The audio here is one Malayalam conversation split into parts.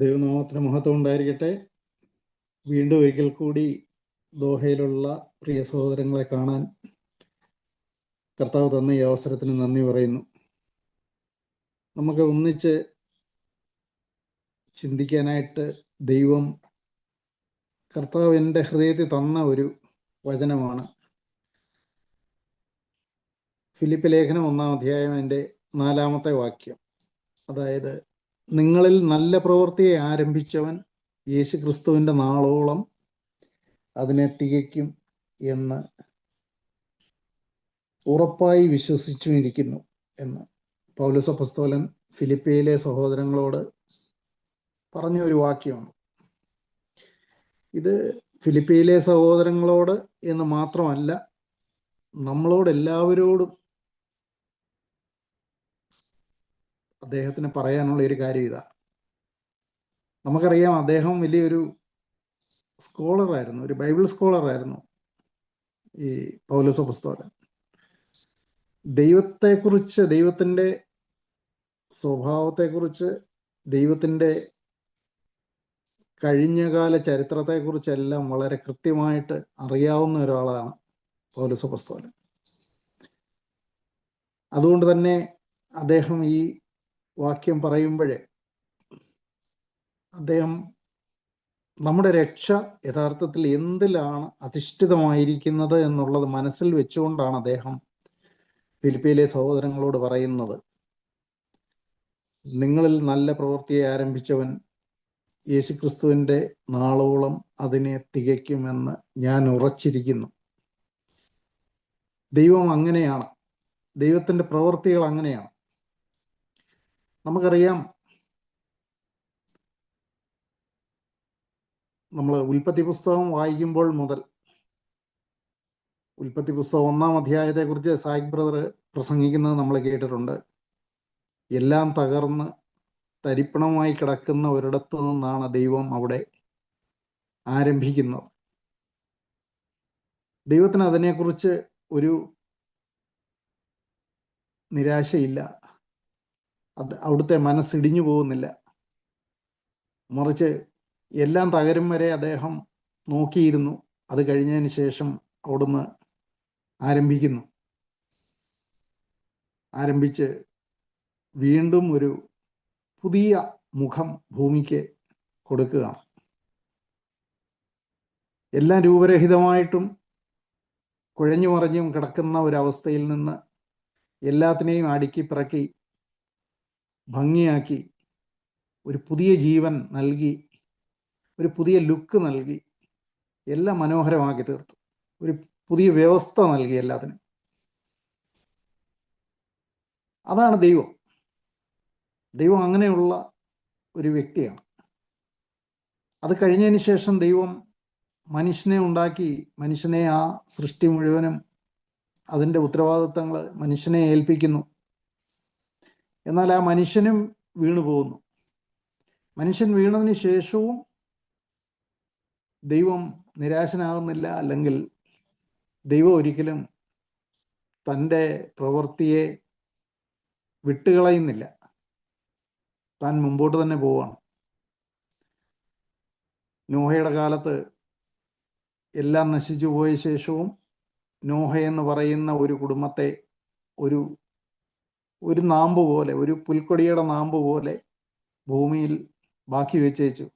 ദൈവനാമത്തിന് മഹത്വം ഉണ്ടായിരിക്കട്ടെ. വീണ്ടും ഒരിക്കൽ കൂടി ദോഹയിലുള്ള പ്രിയ സഹോദരങ്ങളെ കാണാൻ കർത്താവ് തന്ന ഈ അവസരത്തിന് നന്ദി പറയുന്നു. നമുക്ക് ഒന്നിച്ച് ചിന്തിക്കാനായിട്ട് ദൈവം കർത്താവ് എൻ്റെ ഹൃദയത്തിൽ തന്ന ഒരു വചനമാണ് ഫിലിപ്പ് ലേഖനം 1-ാം അധ്യായം അതിൻ്റെ 4-ാമത്തെ വാക്യം. അതായത്, നിങ്ങളിൽ നല്ല പ്രവൃത്തിയെ ആരംഭിച്ചവൻ യേശുക്രിസ്തുവിൻ്റെ നാളോളം അതിനെ തികയ്ക്കും എന്ന് ഉറപ്പായി വിശ്വസിച്ചുമിരിക്കുന്നു എന്ന് പൗലോസ് അപ്പോസ്തലൻ ഫിലിപ്പിയിലെ സഹോദരങ്ങളോട് പറഞ്ഞ ഒരു വാക്യമാണ്. ഇത് ഫിലിപ്പിയിലെ സഹോദരങ്ങളോട് എന്ന് മാത്രമല്ല, നമ്മളോട് എല്ലാവരോടും അദ്ദേഹത്തിന് പറയാനുള്ള ഒരു കാര്യം ഇതാണ്. നമുക്കറിയാം, അദ്ദേഹം വലിയൊരു സ്കോളറായിരുന്നു, ഒരു ബൈബിൾ സ്കോളറായിരുന്നു ഈ പൗലോസ് അപ്പോസ്തലൻ. ദൈവത്തെക്കുറിച്ച്, ദൈവത്തിൻ്റെ സ്വഭാവത്തെക്കുറിച്ച്, ദൈവത്തിൻ്റെ കഴിഞ്ഞകാല ചരിത്രത്തെക്കുറിച്ചെല്ലാം വളരെ കൃത്യമായിട്ട് അറിയാവുന്ന ഒരാളാണ് പൗലോസ് അപ്പോസ്തലൻ. അതുകൊണ്ട് തന്നെ അദ്ദേഹം ഈ വാക്യം പറയുമ്പോഴേ അദ്ദേഹം നമ്മുടെ രക്ഷ യഥാർത്ഥത്തിൽ എന്തിലാണ് അധിഷ്ഠിതമായിരിക്കുന്നത് എന്നുള്ളത് മനസ്സിൽ വെച്ചുകൊണ്ടാണ് അദ്ദേഹം ഫിലിപ്പിയിലെ സഹോദരങ്ങളോട് പറയുന്നത്. നിങ്ങളിൽ നല്ല പ്രവൃത്തിയെ ആരംഭിച്ചവൻ യേശുക്രിസ്തുവിൻ്റെ നാളോളം അതിനെ തികയ്ക്കുമെന്ന് ഞാൻ ഉറച്ചിരിക്കുന്നു. ദൈവം അങ്ങനെയാണ്, ദൈവത്തിൻ്റെ പ്രവൃത്തികൾ അങ്ങനെയാണ്. നമുക്കറിയാം, നമ്മൾ ഉൽപ്പത്തി പുസ്തകം വായിക്കുമ്പോൾ മുതൽ, ഉൽപ്പത്തി പുസ്തകം 1-ാം അധ്യായത്തെക്കുറിച്ച് സായിക് ബ്രദർ പ്രസംഗിക്കുന്നത് നമ്മൾ കേട്ടിട്ടുണ്ട്. എല്ലാം തകർന്ന് തരിപ്പണമായി കിടക്കുന്ന ഒരിടത്തു നിന്നാണ് ദൈവം അവിടെ ആരംഭിക്കുന്നത്. ദൈവത്തിന് അതിനെക്കുറിച്ച് ഒരു നിരാശയില്ല. അവിടുത്തെ മനസ്സിടിഞ്ഞു പോകുന്നില്ല. മറിച്ച് എല്ലാം തകരും വരെ അദ്ദേഹം നോക്കിയിരുന്നു. അത് കഴിഞ്ഞതിന് ശേഷം അവിടുന്ന് ആരംഭിച്ച് വീണ്ടും ഒരു പുതിയ മുഖം ഭൂമിക്ക് കൊടുക്കുകയാണ്. എല്ലാം രൂപരഹിതമായിട്ടും കുഴഞ്ഞു മറിഞ്ഞും കിടക്കുന്ന ഒരവസ്ഥയിൽ നിന്ന് എല്ലാത്തിനെയും അടുക്കി പിറക്കി ഭംഗിയാക്കി ഒരു പുതിയ ജീവൻ നൽകി, ഒരു പുതിയ ലുക്ക് നൽകി, എല്ലാം മനോഹരമാക്കി തീർത്തു. ഒരു പുതിയ വ്യവസ്ഥ നൽകി എല്ലാത്തിനും. അതാണ് ദൈവം. ദൈവം അങ്ങനെയുള്ള ഒരു വ്യക്തിയാണ്. അത് കഴിഞ്ഞതിന് ശേഷം ദൈവം മനുഷ്യനെ ഉണ്ടാക്കി, മനുഷ്യനെ, ആ സൃഷ്ടി മുഴുവനും അതിൻ്റെ ഉത്തരവാദിത്തങ്ങൾ മനുഷ്യനെ ഏൽപ്പിക്കുന്നു. എന്നാൽ ആ മനുഷ്യനും വീണു പോകുന്നു. മനുഷ്യൻ വീണതിന് ശേഷവും ദൈവം നിരാശനാകുന്നില്ല. അല്ലെങ്കിൽ ദൈവം ഒരിക്കലും തൻ്റെ പ്രവൃത്തിയെ വിട്ടുകളയുന്നില്ല. താൻ മുമ്പോട്ട് തന്നെ പോവുകയാണ്. നോഹയുടെ കാലത്ത് എല്ലാം നശിച്ചു പോയ ശേഷവും നോഹ എന്ന് പറയുന്ന ഒരു കുടുംബത്തെ ഒരു നാമ്പ് പോലെ, ഒരു പുൽക്കൊടിയുടെ നാമ്പ് പോലെ ഭൂമിയിൽ ബാക്കി വെച്ചേച്ചു.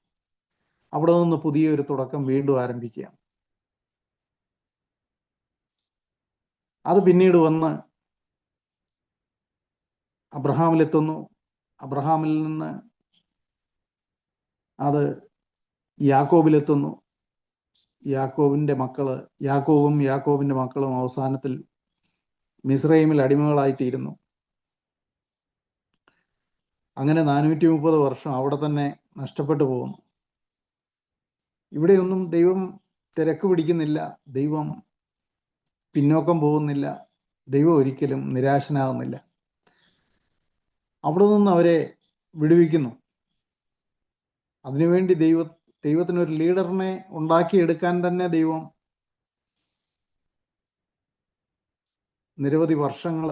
അവിടെ നിന്ന് പുതിയൊരു തുടക്കം വീണ്ടും ആരംഭിക്കുകയാണ്. അത് പിന്നീട് വന്ന് അബ്രഹാമിലെത്തുന്നു. അബ്രഹാമിൽ നിന്ന് അത് യാക്കോബിലെത്തുന്നു. യാക്കോബും യാക്കോബിൻ്റെ മക്കളും അവസാനത്തിൽ മിസ്രൈമിൽ അടിമകളായിത്തീരുന്നു. അങ്ങനെ 430 വർഷം അവിടെ തന്നെ നഷ്ടപ്പെട്ടു പോകുന്നു. ഇവിടെയൊന്നും ദൈവം തിരക്ക് പിടിക്കുന്നില്ല. ദൈവം പിന്നോക്കം പോകുന്നില്ല. ദൈവം ഒരിക്കലും നിരാശനാകുന്നില്ല. അവിടെ നിന്ന് അവരെ വിടുവിക്കുന്നു. അതിനുവേണ്ടി ദൈവത്തിനൊരു ലീഡറിനെ ഉണ്ടാക്കിയെടുക്കാൻ തന്നെ ദൈവം നിരവധി വർഷങ്ങൾ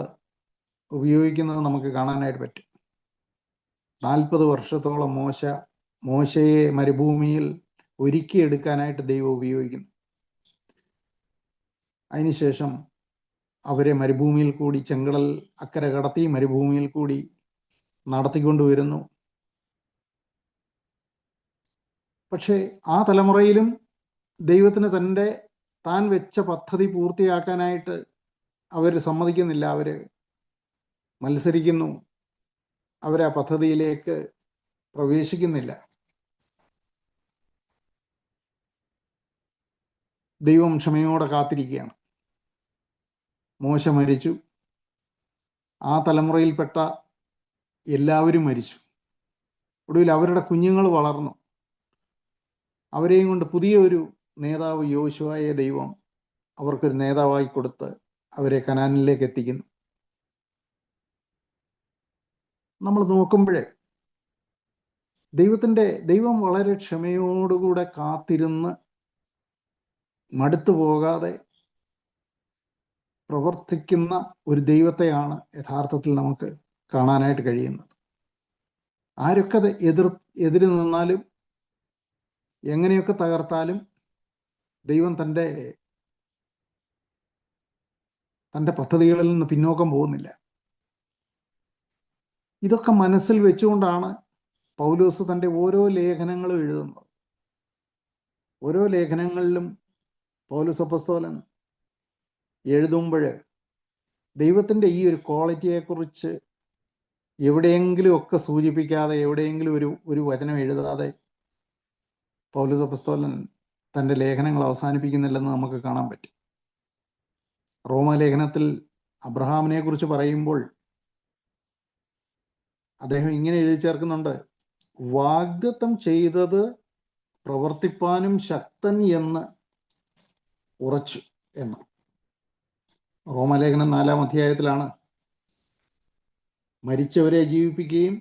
ഉപയോഗിക്കുന്നത് നമുക്ക് കാണാനായിട്ട് പറ്റും. 40 വർഷത്തോളം മോശ മോശയെ മരുഭൂമിയിൽ ഒരുക്കിയെടുക്കാനായിട്ട് ദൈവം ഉപയോഗിക്കുന്നു. അതിനുശേഷം അവരെ മരുഭൂമിയിൽ കൂടി ചെങ്കടൽ അക്കരെ കടത്തി മരുഭൂമിയിൽ കൂടി നടത്തിക്കൊണ്ടുവരുന്നു. പക്ഷേ ആ തലമുറയിലും ദൈവത്തിന് താൻ വെച്ച പദ്ധതി പൂർത്തിയാക്കാനായിട്ട് അവർ സമ്മതിക്കുന്നില്ല. അവർ മത്സരിക്കുന്നു. അവർ ആ പദ്ധതിയിലേക്ക് പ്രവേശിക്കുന്നില്ല. ദൈവം ക്ഷമയോടെ കാത്തിരിക്കുകയാണ്. മോശ മരിച്ചു. ആ തലമുറയിൽപ്പെട്ട എല്ലാവരും മരിച്ചു. ഒടുവിൽ അവരുടെ കുഞ്ഞുങ്ങൾ വളർന്നു. അവരെയും കൊണ്ട് പുതിയൊരു നേതാവ് യോശുവയെ ദൈവം അവർക്കൊരു നേതാവായി കൊടുത്ത് അവരെ കനാനിലേക്ക് എത്തിക്കുന്നു. നമ്മൾ നോക്കുമ്പോഴേ ദൈവം വളരെ ക്ഷമയോടുകൂടെ കാത്തിരുന്ന് മടുത്തു പോകാതെ പ്രവർത്തിക്കുന്ന ഒരു ദൈവത്തെയാണ് യഥാർത്ഥത്തിൽ നമുക്ക് കാണാനായിട്ട് കഴിയുന്നത്. ആരൊക്കെ എതിര് നിന്നാലും എങ്ങനെയൊക്കെ തകർത്താലും ദൈവം തൻ്റെ പദ്ധതികളിൽ നിന്ന് പിന്നോക്കം പോകുന്നില്ല. ഇതൊക്കെ മനസ്സിൽ വെച്ചുകൊണ്ടാണ് പൗലോസ് തൻ്റെ ഓരോ ലേഖനങ്ങളും എഴുതുന്നത്. ഓരോ ലേഖനങ്ങളിലും പൗലോസ് അപ്പോസ്തലൻ എഴുതുമ്പോൾ ദൈവത്തിൻ്റെ ഈ ഒരു ക്വാളിറ്റിയെക്കുറിച്ച് എവിടെയെങ്കിലും ഒക്കെ സൂചിപ്പിക്കാതെ, എവിടെയെങ്കിലും ഒരു വചനം എഴുതാതെ പൗലോസ് അപ്പോസ്തലൻ തൻ്റെ ലേഖനങ്ങൾ അവസാനിപ്പിക്കുന്നില്ലെന്ന് നമുക്ക് കാണാൻ പറ്റും. റോമാലേഖനത്തിൽ അബ്രഹാമിനെ കുറിച്ച് പറയുമ്പോൾ അദ്ദേഹം ഇങ്ങനെ എഴുതി ചേർക്കുന്നുണ്ട്: വാഗ്ദത്തം ചെയ്തത് പ്രവർത്തിപ്പാനും ശക്തൻ എന്ന് ഉറച്ചു എന്ന്. റോമാലേഖനം 4-ാം അധ്യായത്തിലാണ് മരിച്ചവരെ ജീവിപ്പിക്കുകയും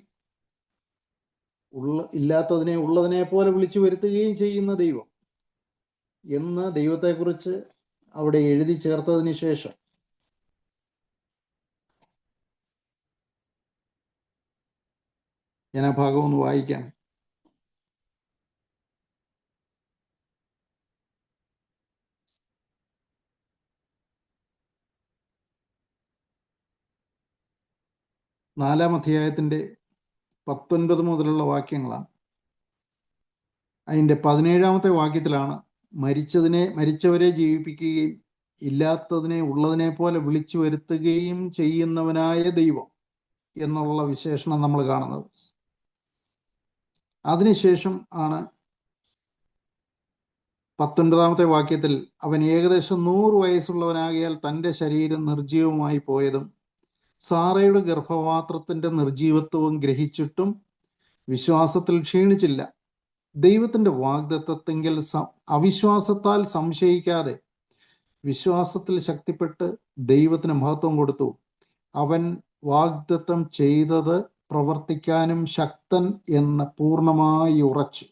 ഇല്ലാത്തതിനെ ഉള്ളതിനെ പോലെ വിളിച്ചു വരുത്തുകയും ചെയ്യുന്ന ദൈവം എന്ന് ദൈവത്തെക്കുറിച്ച് അവിടെ എഴുതി ചേർത്തതിന് ശേഷം ഞാൻ ആ ഭാഗം ഒന്ന് വായിക്കാം. നാലാം അധ്യായത്തിൻ്റെ 19 മുതലുള്ള വാക്യങ്ങളാണ്. അതിൻ്റെ 17-ാമത്തെ വാക്യത്തിലാണ് മരിച്ചവരെ ജീവിപ്പിക്കുകയും ഇല്ലാത്തതിനെ ഉള്ളതിനെ പോലെ വിളിച്ചു വരുത്തുകയും ചെയ്യുന്നവനായ ദൈവം എന്നുള്ള വിശേഷണം നമ്മൾ കാണുന്നത്. അതിനുശേഷം ആണ് 19-ാമത്തെ വാക്യത്തിൽ അവൻ ഏകദേശം 100 വയസ്സുള്ളവനാകിയാൽ തൻ്റെ ശരീരം നിർജീവമായി പോയതും സാറയുടെ ഗർഭപാത്രത്തിൻ്റെ നിർജീവത്വവും ഗ്രഹിച്ചിട്ടും വിശ്വാസത്തിൽ ക്ഷീണിച്ചില്ല. ദൈവത്തിൻ്റെ വാഗ്ദത്തത്തെങ്കിൽ അവിശ്വാസത്താൽ സംശയിക്കാതെ വിശ്വാസത്തിൽ ശക്തിപ്പെട്ട് ദൈവത്തിന് മഹത്വം കൊടുത്തു. അവൻ വാഗ്ദത്തം ചെയ്തത് പ്രവർത്തിക്കാനും ശക്തൻ എന്ന് പൂർണ്ണമായി ഉറച്ചു.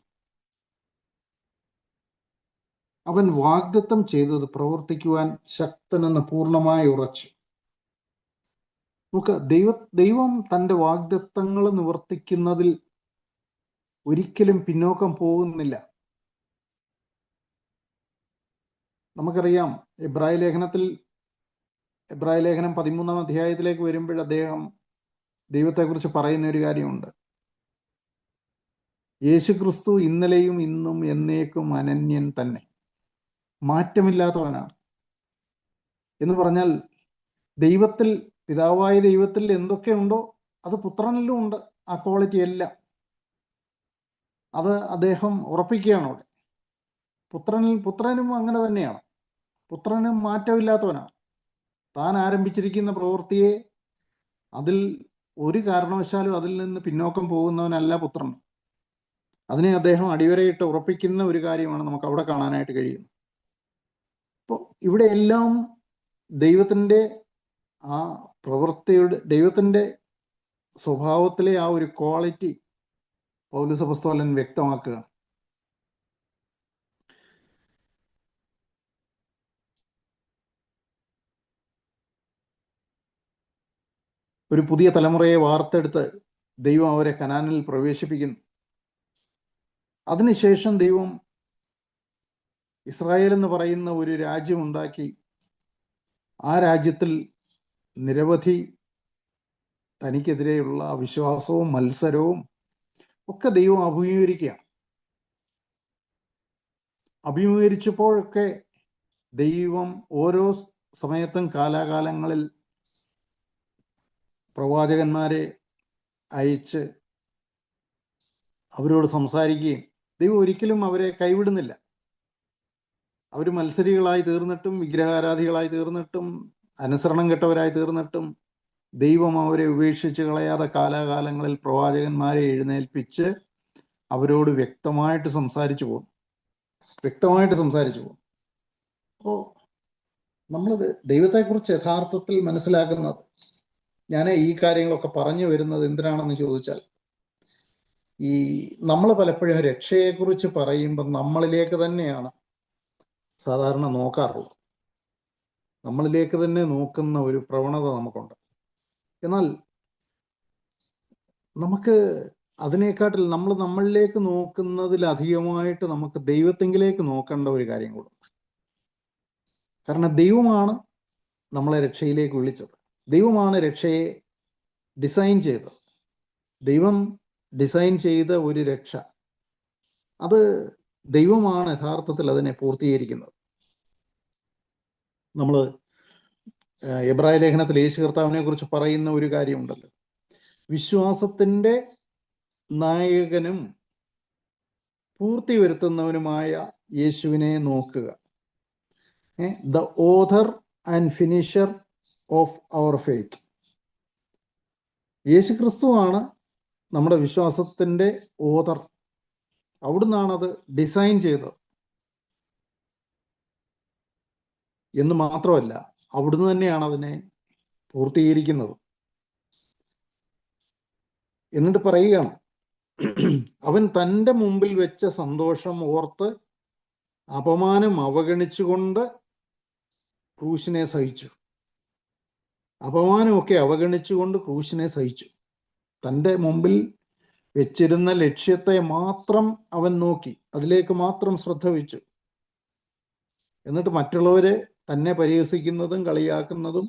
അവൻ വാഗ്ദത്തം ചെയ്തത് പ്രവർത്തിക്കുവാൻ ശക്തനെന്ന് പൂർണ്ണമായി ഉറച്ചു. നമുക്ക് ദൈവം തൻ്റെ വാഗ്ദത്തങ്ങൾ നിവർത്തിക്കുന്നതിൽ ഒരിക്കലും പിന്നോക്കം പോകുന്നില്ല. നമുക്കറിയാം, എബ്രായ ലേഖനം 13-ാം അധ്യായത്തിലേക്ക് വരുമ്പോൾ അദ്ദേഹം ദൈവത്തെക്കുറിച്ച് പറയുന്ന ഒരു കാര്യമുണ്ട്. യേശുക്രിസ്തു ഇന്നലെയും ഇന്നും എന്നേക്കും അനന്യൻ തന്നെ, മാറ്റമില്ലാത്തവനാണ് എന്ന് പറഞ്ഞാൽ പിതാവായ ദൈവത്തിൽ എന്തൊക്കെയുണ്ടോ അത് പുത്രനിലും ഉണ്ട്. ആ ക്വാളിറ്റി എല്ലാം അത് അദ്ദേഹം ഉറപ്പിക്കുകയാണ് അവിടെ. പുത്രനും അങ്ങനെ തന്നെയാണ്. പുത്രനും മാറ്റമില്ലാത്തവനാണ്. താൻ ആരംഭിച്ചിരിക്കുന്ന പ്രവൃത്തിയെ ഒരു കാരണവശാലും അതിൽ നിന്ന് പിന്നോക്കം പോകുന്നവനല്ല പുത്രൻ. അതിനെ അദ്ദേഹം അടിവരയിട്ട് ഉറപ്പിക്കുന്ന ഒരു കാര്യമാണ് നമുക്ക് അവിടെ കാണാനായിട്ട് കഴിയുന്നത്. അപ്പോൾ ഇവിടെ എല്ലാം ദൈവത്തിൻ്റെ ആ പ്രവൃത്തിയുടെ, ദൈവത്തിൻ്റെ സ്വഭാവത്തിലെ ആ ഒരു ക്വാളിറ്റി പൗലോസ് അപ്പോസ്തലൻ വ്യക്തമാക്കുക. ഒരു പുതിയ തലമുറയെ വാർത്തെടുത്ത് ദൈവം അവരെ കനാനിൽ പ്രവേശിപ്പിക്കുന്നു. അതിനുശേഷം ദൈവം ഇസ്രായേൽ എന്ന് പറയുന്ന ഒരു രാജ്യമുണ്ടാക്കി. ആ രാജ്യത്തിൽ നിരവധി തനിക്കെതിരെയുള്ള അവിശ്വാസവും മത്സരവും ഒക്കെ ദൈവം അഭിമുഖീകരിക്കുകയാണ്. അഭിമുഖീകരിച്ചപ്പോഴൊക്കെ ദൈവം ഓരോ സമയത്തും കാലാകാലങ്ങളിൽ പ്രവാചകന്മാരെ അയച്ച് അവരോട് സംസാരിക്കുകയും ദൈവം ഒരിക്കലും അവരെ കൈവിടുന്നില്ല. അവർ മത്സരികളായി തീർന്നിട്ടും വിഗ്രഹാരാധികളായി തീർന്നിട്ടും അനുസരണം കെട്ടവരായി തീർന്നിട്ടും ദൈവം അവരെ ഉപേക്ഷിച്ച് കളയാതെ കാലാകാലങ്ങളിൽ പ്രവാചകന്മാരെ എഴുന്നേൽപ്പിച്ച് അവരോട് വ്യക്തമായിട്ട് സംസാരിച്ചു പോകും. അപ്പോൾ നമ്മൾ ദൈവത്തെക്കുറിച്ച് യഥാർത്ഥത്തിൽ മനസ്സിലാക്കുന്നത്, ഞാൻ ഈ കാര്യങ്ങളൊക്കെ പറഞ്ഞു വരുന്നത് എന്തിനാണെന്ന് ചോദിച്ചാൽ, ഈ നമ്മൾ പലപ്പോഴും രക്ഷയെക്കുറിച്ച് പറയുമ്പോൾ നമ്മളിലേക്ക് തന്നെയാണ് സാധാരണ നോക്കാറുള്ളത്. നമ്മളിലേക്ക് തന്നെ നോക്കുന്ന ഒരു പ്രവണത നമുക്കുണ്ട്. എന്നാൽ നമുക്ക് അതിനേക്കാട്ടിൽ നമ്മളിലേക്ക് നോക്കുന്നതിലധികമായിട്ട് നമുക്ക് ദൈവത്തെങ്കിലേക്ക് നോക്കേണ്ട ഒരു കാര്യം കൂടെ. കാരണം ദൈവമാണ് നമ്മളെ രക്ഷയിലേക്ക് വിളിച്ചത്. ദൈവമാണ് രക്ഷയെ ഡിസൈൻ ചെയ്തത്. ദൈവം ഡിസൈൻ ചെയ്ത ഒരു രക്ഷ, അത് ദൈവമാണ് യഥാർത്ഥത്തിൽ അതിനെ പൂർത്തീകരിക്കുന്നത്. നമ്മൾ എബ്രായ ലേഖനത്തിൽ യേശു കർത്താവിനെ കുറിച്ച് പറയുന്ന ഒരു കാര്യമുണ്ടല്ലോ, വിശ്വാസത്തിൻ്റെ നായകനും പൂർത്തി വരുത്തുന്നവനുമായ യേശുവിനെ നോക്കുക. The author and finisher of our faith. യേശു ക്രിസ്തുവാണ് നമ്മുടെ വിശ്വാസത്തിൻ്റെ ഓഥർ. അവിടുന്നാണ് അത് ഡിസൈൻ ചെയ്തത് എന്ന് മാത്രമല്ല, അവിടുന്ന് തന്നെയാണ് അതിനെ പൂർത്തീകരിക്കുന്നത്. എന്നിട്ട് പറയുകയാണ്, അവൻ തൻ്റെ മുമ്പിൽ വെച്ച സന്തോഷം ഓർത്ത് അപമാനം അവഗണിച്ചുകൊണ്ട് ക്രൂശിനെ സഹിച്ചു. അപമാനമൊക്കെ അവഗണിച്ചുകൊണ്ട് ക്രൂശിനെ സഹിച്ചു. തൻ്റെ മുമ്പിൽ വെച്ചിരുന്ന ലക്ഷ്യത്തെ മാത്രം അവൻ നോക്കി, അതിലേക്ക് മാത്രം ശ്രദ്ധ വെച്ചു. എന്നിട്ട് മറ്റുള്ളവരെ തന്നെ പരിഹസിക്കുന്നതും കളിയാക്കുന്നതും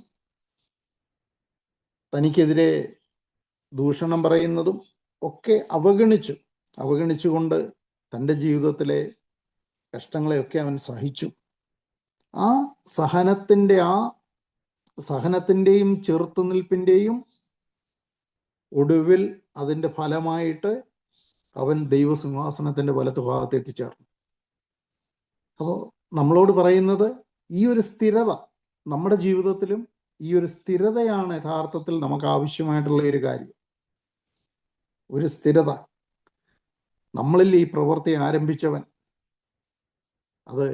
തനിക്കെതിരെ ദൂഷണം പറയുന്നതും ഒക്കെ അവഗണിച്ചുകൊണ്ട് തൻ്റെ ജീവിതത്തിലെ കഷ്ടങ്ങളെയൊക്കെ അവൻ സഹിച്ചു. ആ സഹനത്തിൻ്റെയും ചെറുത്തുനിൽപ്പിൻ്റെയും ഒടുവിൽ അതിൻ്റെ ഫലമായിട്ട് അവൻ ദൈവസിംഹാസനത്തിൻ്റെ വലത്ത് ഭാഗത്ത് എത്തിച്ചേർന്നു. അപ്പോൾ നമ്മളോട് പറയുന്നത്, ഈ ഒരു സ്ഥിരത നമ്മുടെ ജീവിതത്തിലും, ഈ ഒരു സ്ഥിരതയാണ് യഥാർത്ഥത്തിൽ നമുക്ക് ആവശ്യമായിട്ടുള്ള ഒരു കാര്യം. ഒരു സ്ഥിരത. നമ്മളിൽ ഈ പ്രവൃത്തി ആരംഭിച്ചവൻ അത്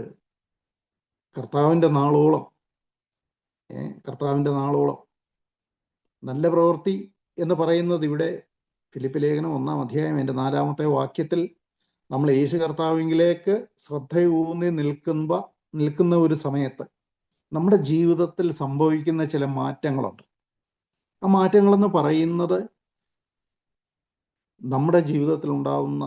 കർത്താവിൻ്റെ നാളോളം നല്ല പ്രവൃത്തി എന്ന് പറയുന്നത് ഇവിടെ ഫിലിപ്പി ലേഖനം 1-ാം അധ്യായം 4-ാമത്തെ വാക്യത്തിൽ നമ്മൾ യേശു കർത്താവിലേക്ക് ശ്രദ്ധയൂന്നി നിൽക്കുന്ന ഒരു സമയത്ത് നമ്മുടെ ജീവിതത്തിൽ സംഭവിക്കുന്ന ചില മാറ്റങ്ങളുണ്ട്. ആ മാറ്റങ്ങളെന്ന് പറയുന്നത് നമ്മുടെ ജീവിതത്തിൽ ഉണ്ടാവുന്ന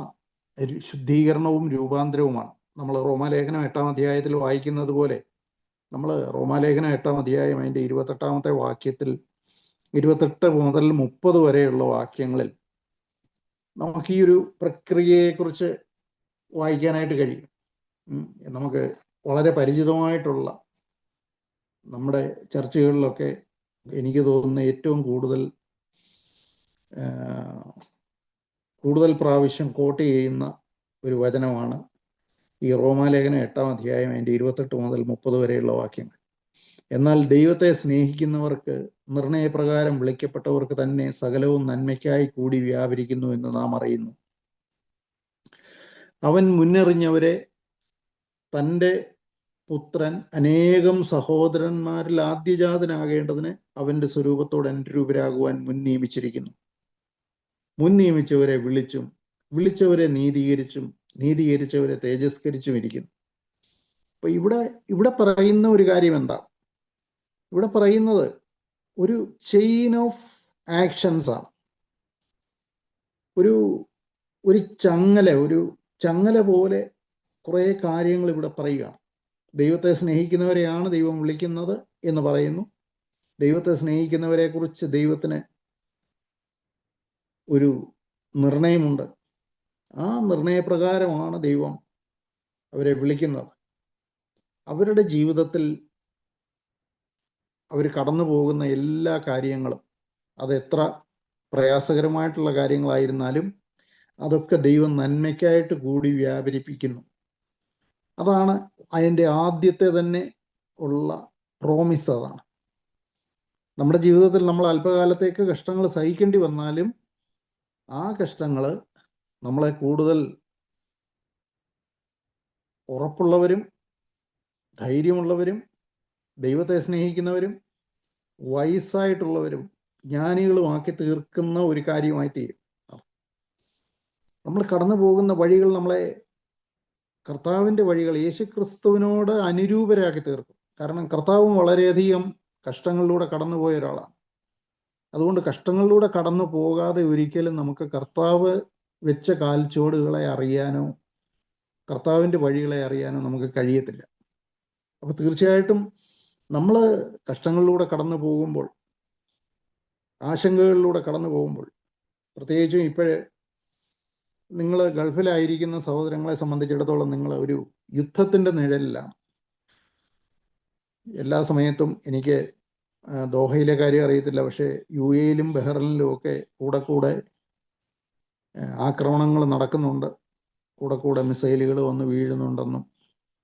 ശുദ്ധീകരണവും രൂപാന്തരവുമാണ്. നമ്മൾ റോമാലേഖനം 8-ാം അധ്യായത്തിൽ വായിക്കുന്നത് പോലെ, നമ്മൾ റോമാലേഖനം 8-ാം അധ്യായം അതിൻ്റെ 28-ാമത്തെ വാക്യത്തിൽ 28 മുതൽ 30 വരെയുള്ള വാക്യങ്ങളിൽ നമുക്ക് ഈ ഒരു പ്രക്രിയയെക്കുറിച്ച് വായിക്കാനായിട്ട് കഴിയും. നമുക്ക് വളരെ പരിചിതമായിട്ടുള്ള, നമ്മുടെ ചർച്ചകളിലൊക്കെ എനിക്ക് തോന്നുന്ന ഏറ്റവും കൂടുതൽ പ്രാവശ്യം കോട്ട് ചെയ്യുന്ന ഒരു വചനമാണ് ഈ റോമാലേഖനം 8-ാം അധ്യായം അതിൻ്റെ 28 മുതൽ 30 വരെയുള്ള വാക്യങ്ങൾ. എന്നാൽ ദൈവത്തെ സ്നേഹിക്കുന്നവർക്ക്, നിർണയപ്രകാരം വിളിക്കപ്പെട്ടവർക്ക് തന്നെ സകലവും നന്മയ്ക്കായി കൂടി വ്യാപരിക്കുന്നു എന്ന് നാം അറിയുന്നു. അവൻ മുന്നറിഞ്ഞവരെ തൻ്റെ പുത്രൻ അനേകം സഹോദരന്മാരിൽ ആദ്യജാതനാകേണ്ടതിന് അവൻ്റെ സ്വരൂപത്തോട് അനുരൂപരാകുവാൻ മുൻ നിയമിച്ചിരിക്കുന്നു. മുൻ നിയമിച്ചവരെ വിളിച്ചവരെ നീതീകരിച്ചവരെ തേജസ്കരിച്ചും ഇരിക്കുന്നു. അപ്പൊ ഇവിടെ പറയുന്ന ഒരു കാര്യം എന്താ? ഇവിടെ പറയുന്നത് ഒരു ചെയിൻ ഓഫ് ആക്ഷൻസ് ആണ്. ഒരു ചങ്ങല, ചങ്ങല പോലെ കുറേ കാര്യങ്ങൾ ഇവിടെ പറയുകയാണ്. ദൈവത്തെ സ്നേഹിക്കുന്നവരെയാണ് ദൈവം വിളിക്കുന്നത് എന്ന് പറയുന്നു. ദൈവത്തെ സ്നേഹിക്കുന്നവരെ കുറിച്ച് ദൈവത്തിന് ഒരു നിർണയമുണ്ട്. ആ നിർണയപ്രകാരമാണ് ദൈവം അവരെ വിളിക്കുന്നത്. അവരുടെ ജീവിതത്തിൽ അവർ കടന്നു പോകുന്ന എല്ലാ കാര്യങ്ങളും, അതെത്ര പ്രയാസകരമായിട്ടുള്ള കാര്യങ്ങളായിരുന്നാലും അതൊക്കെ ദൈവം നന്മയ്ക്കായിട്ട് കൂടി വ്യാപരിപ്പിക്കുന്നു. അതാണ് അതിൻ്റെ ആദ്യത്തെ തന്നെ ഉള്ള പ്രോമിസ്. അതാണ് നമ്മുടെ ജീവിതത്തിൽ നമ്മൾ അല്പകാലത്തേക്ക് കഷ്ടങ്ങൾ സഹിക്കേണ്ടി വന്നാലും ആ കഷ്ടങ്ങൾ നമ്മളെ കൂടുതൽ ഉറപ്പുള്ളവരും ധൈര്യമുള്ളവരും ദൈവത്തെ സ്നേഹിക്കുന്നവരും വയസ്സായിട്ടുള്ളവരും ജ്ഞാനികളുമാക്കി തീർക്കുന്ന ഒരു കാര്യമായി തീരും. നമ്മൾ കടന്നു പോകുന്ന വഴികൾ നമ്മളെ കർത്താവിൻ്റെ വഴികൾ, യേശുക്രിസ്തുവിനോട് അനുരൂപരാക്കി തീർക്കും. കാരണം കർത്താവും വളരെയധികം കഷ്ടങ്ങളിലൂടെ കടന്നുപോയ ഒരാളാണ്. അതുകൊണ്ട് കഷ്ടങ്ങളിലൂടെ കടന്നു പോകാതെ ഒരിക്കലും നമുക്ക് കർത്താവ് വെച്ച കാൽച്ചുവടുകളെ അറിയാനോ കർത്താവിൻ്റെ വഴികളെ അറിയാനോ നമുക്ക് കഴിയത്തില്ല. അപ്പോൾ തീർച്ചയായിട്ടും നമ്മൾ കഷ്ടങ്ങളിലൂടെ കടന്നു പോകുമ്പോൾ, ആശങ്കകളിലൂടെ കടന്നു പോകുമ്പോൾ, പ്രത്യേകിച്ചും ഇപ്പോഴ് നിങ്ങൾ ഗൾഫിലായിരിക്കുന്ന സഹോദരങ്ങളെ സംബന്ധിച്ചിടത്തോളം നിങ്ങൾ ഒരു യുദ്ധത്തിൻ്റെ നിഴലിലാണ്. എല്ലാ സമയത്തും എനിക്ക് ദോഹയിലെ കാര്യം അറിയത്തില്ല, പക്ഷേ യു എയിലും ബഹ്റൈനിലും ഒക്കെ കൂടെ ആക്രമണങ്ങൾ നടക്കുന്നുണ്ട്. കൂടെ മിസൈലുകൾ വന്ന് വീഴുന്നുണ്ടെന്നും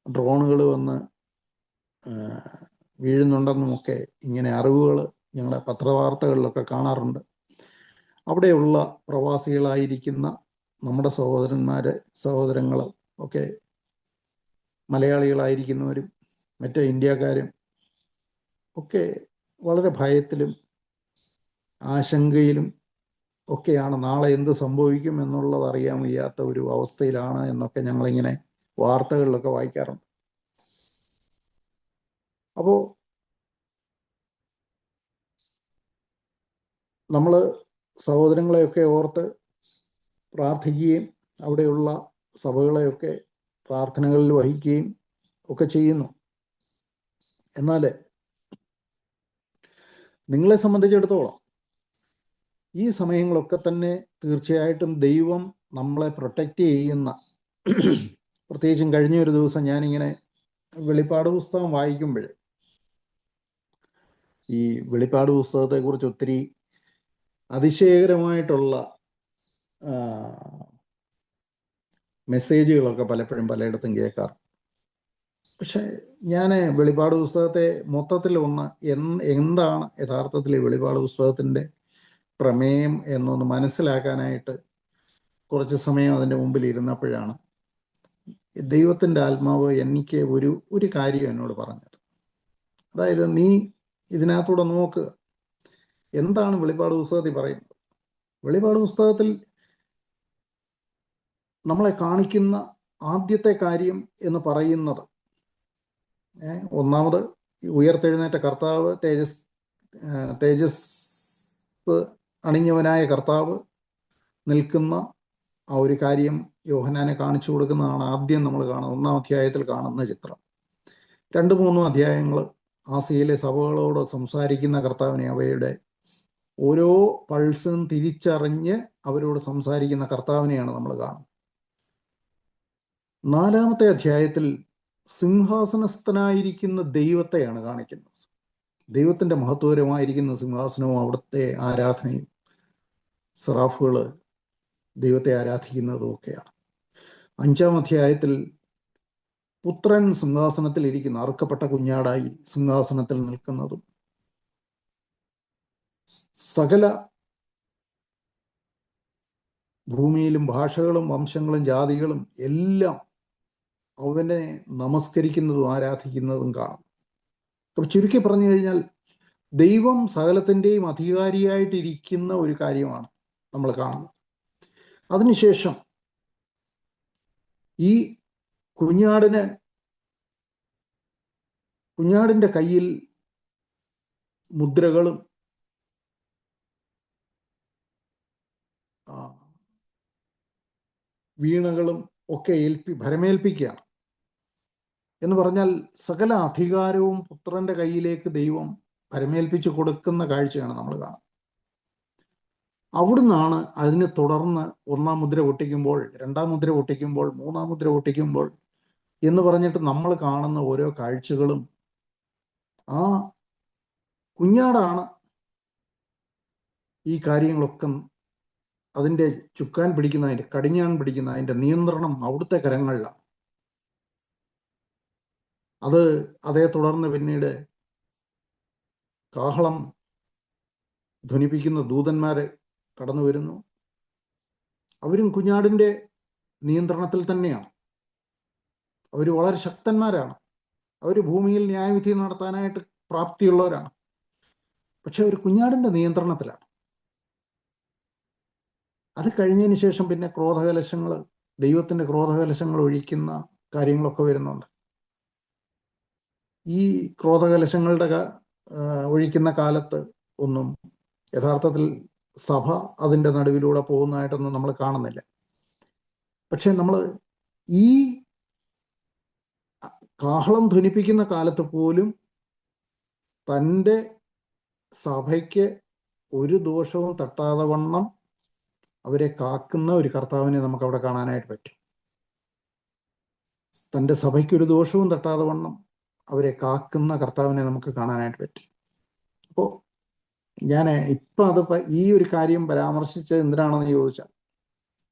ഡ്രോണുകൾ വന്ന് വീഴുന്നുണ്ടെന്നുമൊക്കെ ഇങ്ങനെ അറിവുകൾ ഞങ്ങളുടെ പത്രവാർത്തകളിലൊക്കെ കാണാറുണ്ട്. അവിടെയുള്ള പ്രവാസികളായിരിക്കുന്ന നമ്മുടെ സഹോദരങ്ങൾ ഒക്കെ മലയാളികളായിരിക്കുന്നവരും മറ്റ് ഇന്ത്യക്കാരും ഒക്കെ വളരെ ഭയത്തിലും ആശങ്കയിലും ഒക്കെയാണ്. നാളെ എന്ത് സംഭവിക്കും എന്നുള്ളത് അറിയാൻ വയ്യാത്ത ഒരു അവസ്ഥയിലാണ് എന്നൊക്കെ ഞങ്ങളിങ്ങനെ വാർത്തകളിലൊക്കെ വായിക്കാറുണ്ട്. അപ്പോൾ നമ്മൾ സഹോദരങ്ങളെയൊക്കെ ഓർത്ത് പ്രാർത്ഥിക്കുകയും അവിടെയുള്ള സഭകളെയൊക്കെ പ്രാർത്ഥനകളിൽ വഹിക്കുകയും ഒക്കെ ചെയ്യുന്നു. എന്നാൽ നിങ്ങളെ സംബന്ധിച്ചിടത്തോളം ഈ സമയങ്ങളൊക്കെ തന്നെ തീർച്ചയായിട്ടും ദൈവം നമ്മളെ പ്രൊട്ടക്റ്റ് ചെയ്യുന്ന, പ്രത്യേകിച്ചും കഴിഞ്ഞ ഒരു ദിവസം ഞാനിങ്ങനെ വെളിപ്പാട് പുസ്തകം വായിക്കുമ്പോൾ ഈ വെളിപ്പാട് പുസ്തകത്തെക്കുറിച്ച് ഒത്തിരി അതിശയകരമായിട്ടുള്ള മെസ്സേജുകളൊക്കെ പലപ്പോഴും പലയിടത്തും കേൾക്കാറ്. പക്ഷെ ഞാൻ വെളിപ്പാട് പുസ്തകത്തെ മൊത്തത്തിൽ എന്താണ് യഥാർത്ഥത്തിൽ ഈ വെളിപ്പാട് പുസ്തകത്തിൻ്റെ പ്രമേയം എന്നൊന്ന് മനസ്സിലാക്കാനായിട്ട് കുറച്ച് സമയം അതിൻ്റെ മുമ്പിൽ ഇരുന്നപ്പോഴാണ് ദൈവത്തിൻ്റെ ആത്മാവ് എനിക്ക് ഒരു കാര്യം എന്നോട് പറഞ്ഞത്. അതായത്, നീ ഇതിനകത്തൂടെ നോക്കുക, എന്താണ് വെളിപ്പാട് പുസ്തകത്തിൽ പറയുന്നത്. വെളിപ്പാട് പുസ്തകത്തിൽ നമ്മളെ കാണിക്കുന്ന ആദ്യത്തെ കാര്യം എന്ന് പറയുന്നത്, ഒന്നാമത് ഉയർത്തെഴുന്നേറ്റ കർത്താവ്, തേജസ് അണിഞ്ഞവനായ കർത്താവ് നിൽക്കുന്ന ആ ഒരു കാര്യം യോഹന്നാനെ കാണിച്ചു കൊടുക്കുന്നതാണ് ആദ്യം നമ്മൾ കാണുന്നത്. 1-ാം അധ്യായത്തിൽ കാണുന്ന ചിത്രം. 2-3 അധ്യായങ്ങൾ ആസിയയിലെ സഭകളോട് സംസാരിക്കുന്ന കർത്താവിനെ, അവയുടെ ഓരോ പൾസും തിരിച്ചറിഞ്ഞ് അവരോട് സംസാരിക്കുന്ന കർത്താവിനെയാണ് നമ്മൾ കാണുന്നത്. 4-ാമത്തെ അധ്യായത്തിൽ സിംഹാസനസ്ഥനായിരിക്കുന്ന ദൈവത്തെയാണ് കാണിക്കുന്നത്. ദൈവത്തിൻ്റെ മഹത്വകരമായിരിക്കുന്ന സിംഹാസനവും അവിടുത്തെ ആരാധനയും സെറാഫുകൾ ദൈവത്തെ ആരാധിക്കുന്നതും ഒക്കെയാണ്. 5-ാം അധ്യായത്തിൽ പുത്രൻ സിംഹാസനത്തിൽ ഇരിക്കുന്ന, അറുക്കപ്പെട്ട കുഞ്ഞാടായി സിംഹാസനത്തിൽ നിൽക്കുന്നതും സകല ഭൂമിയിലും ഭാഷകളും വംശങ്ങളും ജാതികളും എല്ലാം അവനെ നമസ്കരിക്കുന്നതും ആരാധിക്കുന്നതും കാണും. അപ്പോൾ ചുരുക്കി പറഞ്ഞു കഴിഞ്ഞാൽ ദൈവം സകലത്തിൻ്റെയും അധികാരിയായിട്ടിരിക്കുന്ന ഒരു കാര്യമാണ് നമ്മൾ കാണുന്നത്. അതിനുശേഷം ഈ കുഞ്ഞാടിൻ്റെ കയ്യിൽ മുദ്രകളും വീണകളും ഒക്കെ ഭരമേൽപ്പിക്കുകയാണ്. എന്ന് പറഞ്ഞാൽ സകല അധികാരവും പുത്രന്റെ കയ്യിലേക്ക് ദൈവം ഭരമേൽപ്പിച്ചു കൊടുക്കുന്ന കാഴ്ചയാണ് നമ്മൾ കാണുന്നത്. അവിടുന്നാണ് അതിനെ തുടർന്ന് ഒന്നാം മുദ്ര പൊട്ടിക്കുമ്പോൾ, രണ്ടാം മുദ്ര പൊട്ടിക്കുമ്പോൾ, മൂന്നാം മുദ്ര പൊട്ടിക്കുമ്പോൾ എന്ന് പറഞ്ഞിട്ട് നമ്മൾ കാണുന്ന ഓരോ കാഴ്ചകളും ആ കുഞ്ഞാടാണ് ഈ കാര്യങ്ങളൊക്കെ അതിൻ്റെ ചുക്കാൻ പിടിക്കുന്നതിൻ്റെ, കടിഞ്ഞാൻ പിടിക്കുന്ന അതിൻ്റെ നിയന്ത്രണം അവിടുത്തെ കരങ്ങളിലാണ്. അതേ തുടർന്ന് പിന്നീട് കാഹളം ധ്വനിപ്പിക്കുന്ന ദൂതന്മാര് കടന്നു വരുന്നു. അവരും കുഞ്ഞാടിൻ്റെ നിയന്ത്രണത്തിൽ തന്നെയാണ്. അവർ വളരെ ശക്തന്മാരാണ്. അവർ ഭൂമിയിൽ ന്യായവിധി നടത്താനായിട്ട് പ്രാപ്തിയുള്ളവരാണ്. പക്ഷെ അവർ കുഞ്ഞാടിൻ്റെ നിയന്ത്രണത്തിലാണ്. അത് കഴിഞ്ഞതിന് ശേഷം പിന്നെ ക്രോധകലശങ്ങൾ, ദൈവത്തിൻ്റെ ക്രോധകലശങ്ങൾ ഒഴിക്കുന്ന കാര്യങ്ങളൊക്കെ വരുന്നുണ്ട്. ഈ ക്രോധകലശങ്ങളുടെ ഒഴിക്കുന്ന കാലത്ത് ഒന്നും യഥാർത്ഥത്തിൽ സഭ അതിൻ്റെ നടുവിലൂടെ പോകുന്നതായിട്ടൊന്നും നമ്മൾ കാണുന്നില്ല. പക്ഷെ നമ്മൾ ഈ കാഹളം ധ്വനിപ്പിക്കുന്ന കാലത്ത് പോലും തൻ്റെ സഭയ്ക്ക് ഒരു ദോഷവും തട്ടാതെ വണ്ണം അവരെ കാക്കുന്ന ഒരു കർത്താവിനെ നമുക്ക് അവിടെ കാണാനായിട്ട് പറ്റും. തൻ്റെ സഭയ്ക്ക് ഒരു ദോഷവും തട്ടാതെ വണ്ണം അവരെ കാക്കുന്ന കർത്താവിനെ നമുക്ക് കാണാനായിട്ട് പറ്റും. അപ്പോൾ ഞാൻ ഇപ്പം ഈ ഒരു കാര്യം പരാമർശിച്ചത് എന്തിനാണെന്ന് ചോദിച്ചാൽ,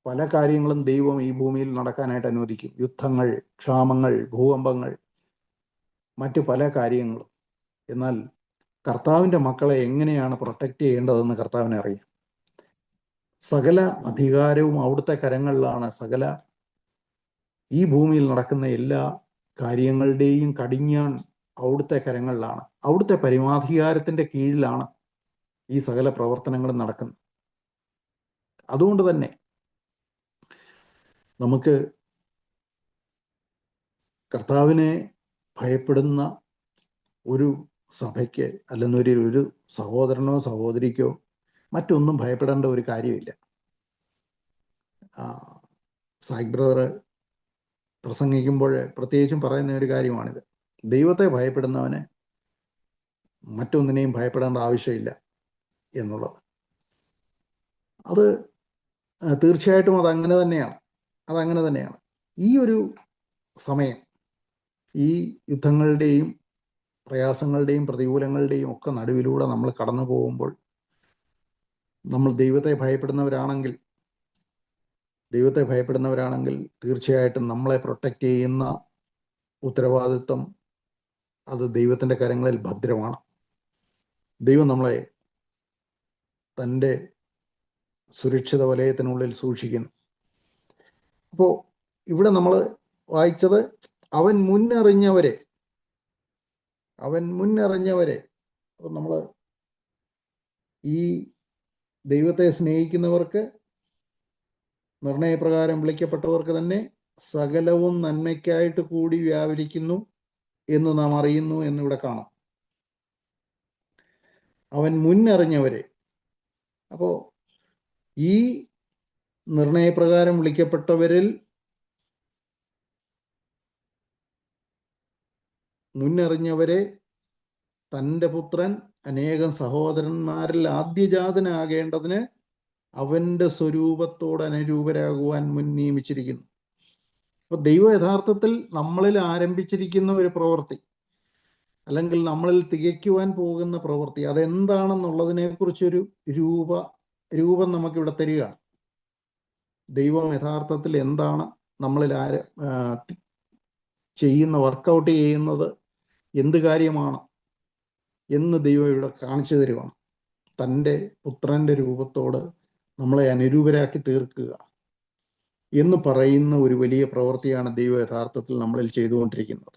പല കാര്യങ്ങളും ദൈവം ഈ ഭൂമിയിൽ നടക്കാനായിട്ട് അനുവദിക്കും. യുദ്ധങ്ങൾ, ക്ഷാമങ്ങൾ, ഭൂകമ്പങ്ങൾ, മറ്റു പല കാര്യങ്ങളും. എന്നാൽ കർത്താവിൻ്റെ മക്കളെ എങ്ങനെയാണ് പ്രൊട്ടക്റ്റ് ചെയ്യേണ്ടതെന്ന് കർത്താവിനെ അറിയാം. സകല അധികാരവും അവിടുത്തെ കരങ്ങളിലാണ്. സകല ഈ ഭൂമിയിൽ നടക്കുന്ന എല്ലാ കാര്യങ്ങളുടെയും കടിഞ്ഞാൺ അവിടുത്തെ കരങ്ങളിലാണ്. അവിടുത്തെ പരമാധികാരത്തിൻ്റെ കീഴിലാണ് ഈ സകല പ്രവർത്തനങ്ങളും നടക്കുന്നത്. അതുകൊണ്ട് തന്നെ നമുക്ക് കർത്താവിനെ ഭയപ്പെടുന്ന ഒരു സഭയ്ക്ക്, അല്ലെങ്കിൽ ഒരു സഹോദരനോ സഹോദരിക്കോ മറ്റൊന്നും ഭയപ്പെടേണ്ട ഒരു കാര്യമില്ല. സായിക് ബ്രദർ പ്രസംഗിക്കുമ്പോൾ പ്രത്യേകിച്ചും പറയുന്ന ഒരു കാര്യമാണിത്. ദൈവത്തെ ഭയപ്പെടുന്നവന് മറ്റൊന്നിനെയും ഭയപ്പെടേണ്ട ആവശ്യമില്ല എന്നുള്ളത്. അത് തീർച്ചയായിട്ടും അതങ്ങനെ തന്നെയാണ്. ഈ ഒരു സമയം, ഈ യുദ്ധങ്ങളുടെയും പ്രയാസങ്ങളുടെയും പ്രതികൂലങ്ങളുടെയും ഒക്കെ നടുവിലൂടെ നമ്മൾ കടന്നു പോകുമ്പോൾ, നമ്മൾ ദൈവത്തെ ഭയപ്പെടുന്നവരാണെങ്കിൽ തീർച്ചയായിട്ടും നമ്മളെ പ്രൊട്ടക്റ്റ് ചെയ്യുന്ന ഉത്തരവാദിത്വം അത് ദൈവത്തിൻ്റെ കരങ്ങളിൽ ഭദ്രമാണ്. ദൈവം നമ്മളെ തൻ്റെ സുരക്ഷിത വലയത്തിനുള്ളിൽ സൂക്ഷിക്കുന്നു. അപ്പോൾ ഇവിടെ നമ്മൾ വായിച്ചത് അവൻ മുന്നറിഞ്ഞവരെ. അപ്പോൾ നമ്മൾ ഈ ദൈവത്തെ സ്നേഹിക്കുന്നവർക്ക്, നിർണയപ്രകാരം വിളിക്കപ്പെട്ടവർക്ക് തന്നെ സകലവും നന്മയ്ക്കായിട്ട് കൂടി വ്യാപരിക്കുന്നു എന്ന് നാം അറിയുന്നു എന്നിവിടെ കാണാം. അവൻ മുന്നറിഞ്ഞവരെ. അപ്പോൾ ഈ നിർണയപ്രകാരം വിളിക്കപ്പെട്ടവരിൽ മുന്നറിഞ്ഞവരെ തൻ്റെ പുത്രൻ അനേകം സഹോദരന്മാരിൽ ആദ്യജാതനാകേണ്ടതിന് അവൻ്റെ സ്വരൂപത്തോട് അനുരൂപരാകുവാൻ മുൻ നിയമിച്ചിരിക്കുന്നു. അപ്പോൾ ദൈവം യഥാർത്ഥത്തിൽ നമ്മളിൽ ആരംഭിച്ചിരിക്കുന്ന ഒരു പ്രവൃത്തി, അല്ലെങ്കിൽ നമ്മളിൽ തികയ്ക്കുവാൻ പോകുന്ന പ്രവൃത്തി, അതെന്താണെന്നുള്ളതിനെക്കുറിച്ചൊരു രൂപം നമുക്കിവിടെ തരികയാണ്. ദൈവം യഥാർത്ഥത്തിൽ എന്താണ് നമ്മളിൽ വർക്കൗട്ട് ചെയ്യുന്നത്, എന്ത് കാര്യമാണ് എന്ന് ദൈവം ഇവിടെ കാണിച്ചു തരുവാണ്. തൻ്റെ പുത്രൻ്റെ രൂപത്തോട് നമ്മളെ അനുരൂപരാക്കി തീർക്കുക എന്ന് പറയുന്ന ഒരു വലിയ പ്രവൃത്തിയാണ് ദൈവം യഥാർത്ഥത്തിൽ നമ്മളിൽ ചെയ്തുകൊണ്ടിരിക്കുന്നത്.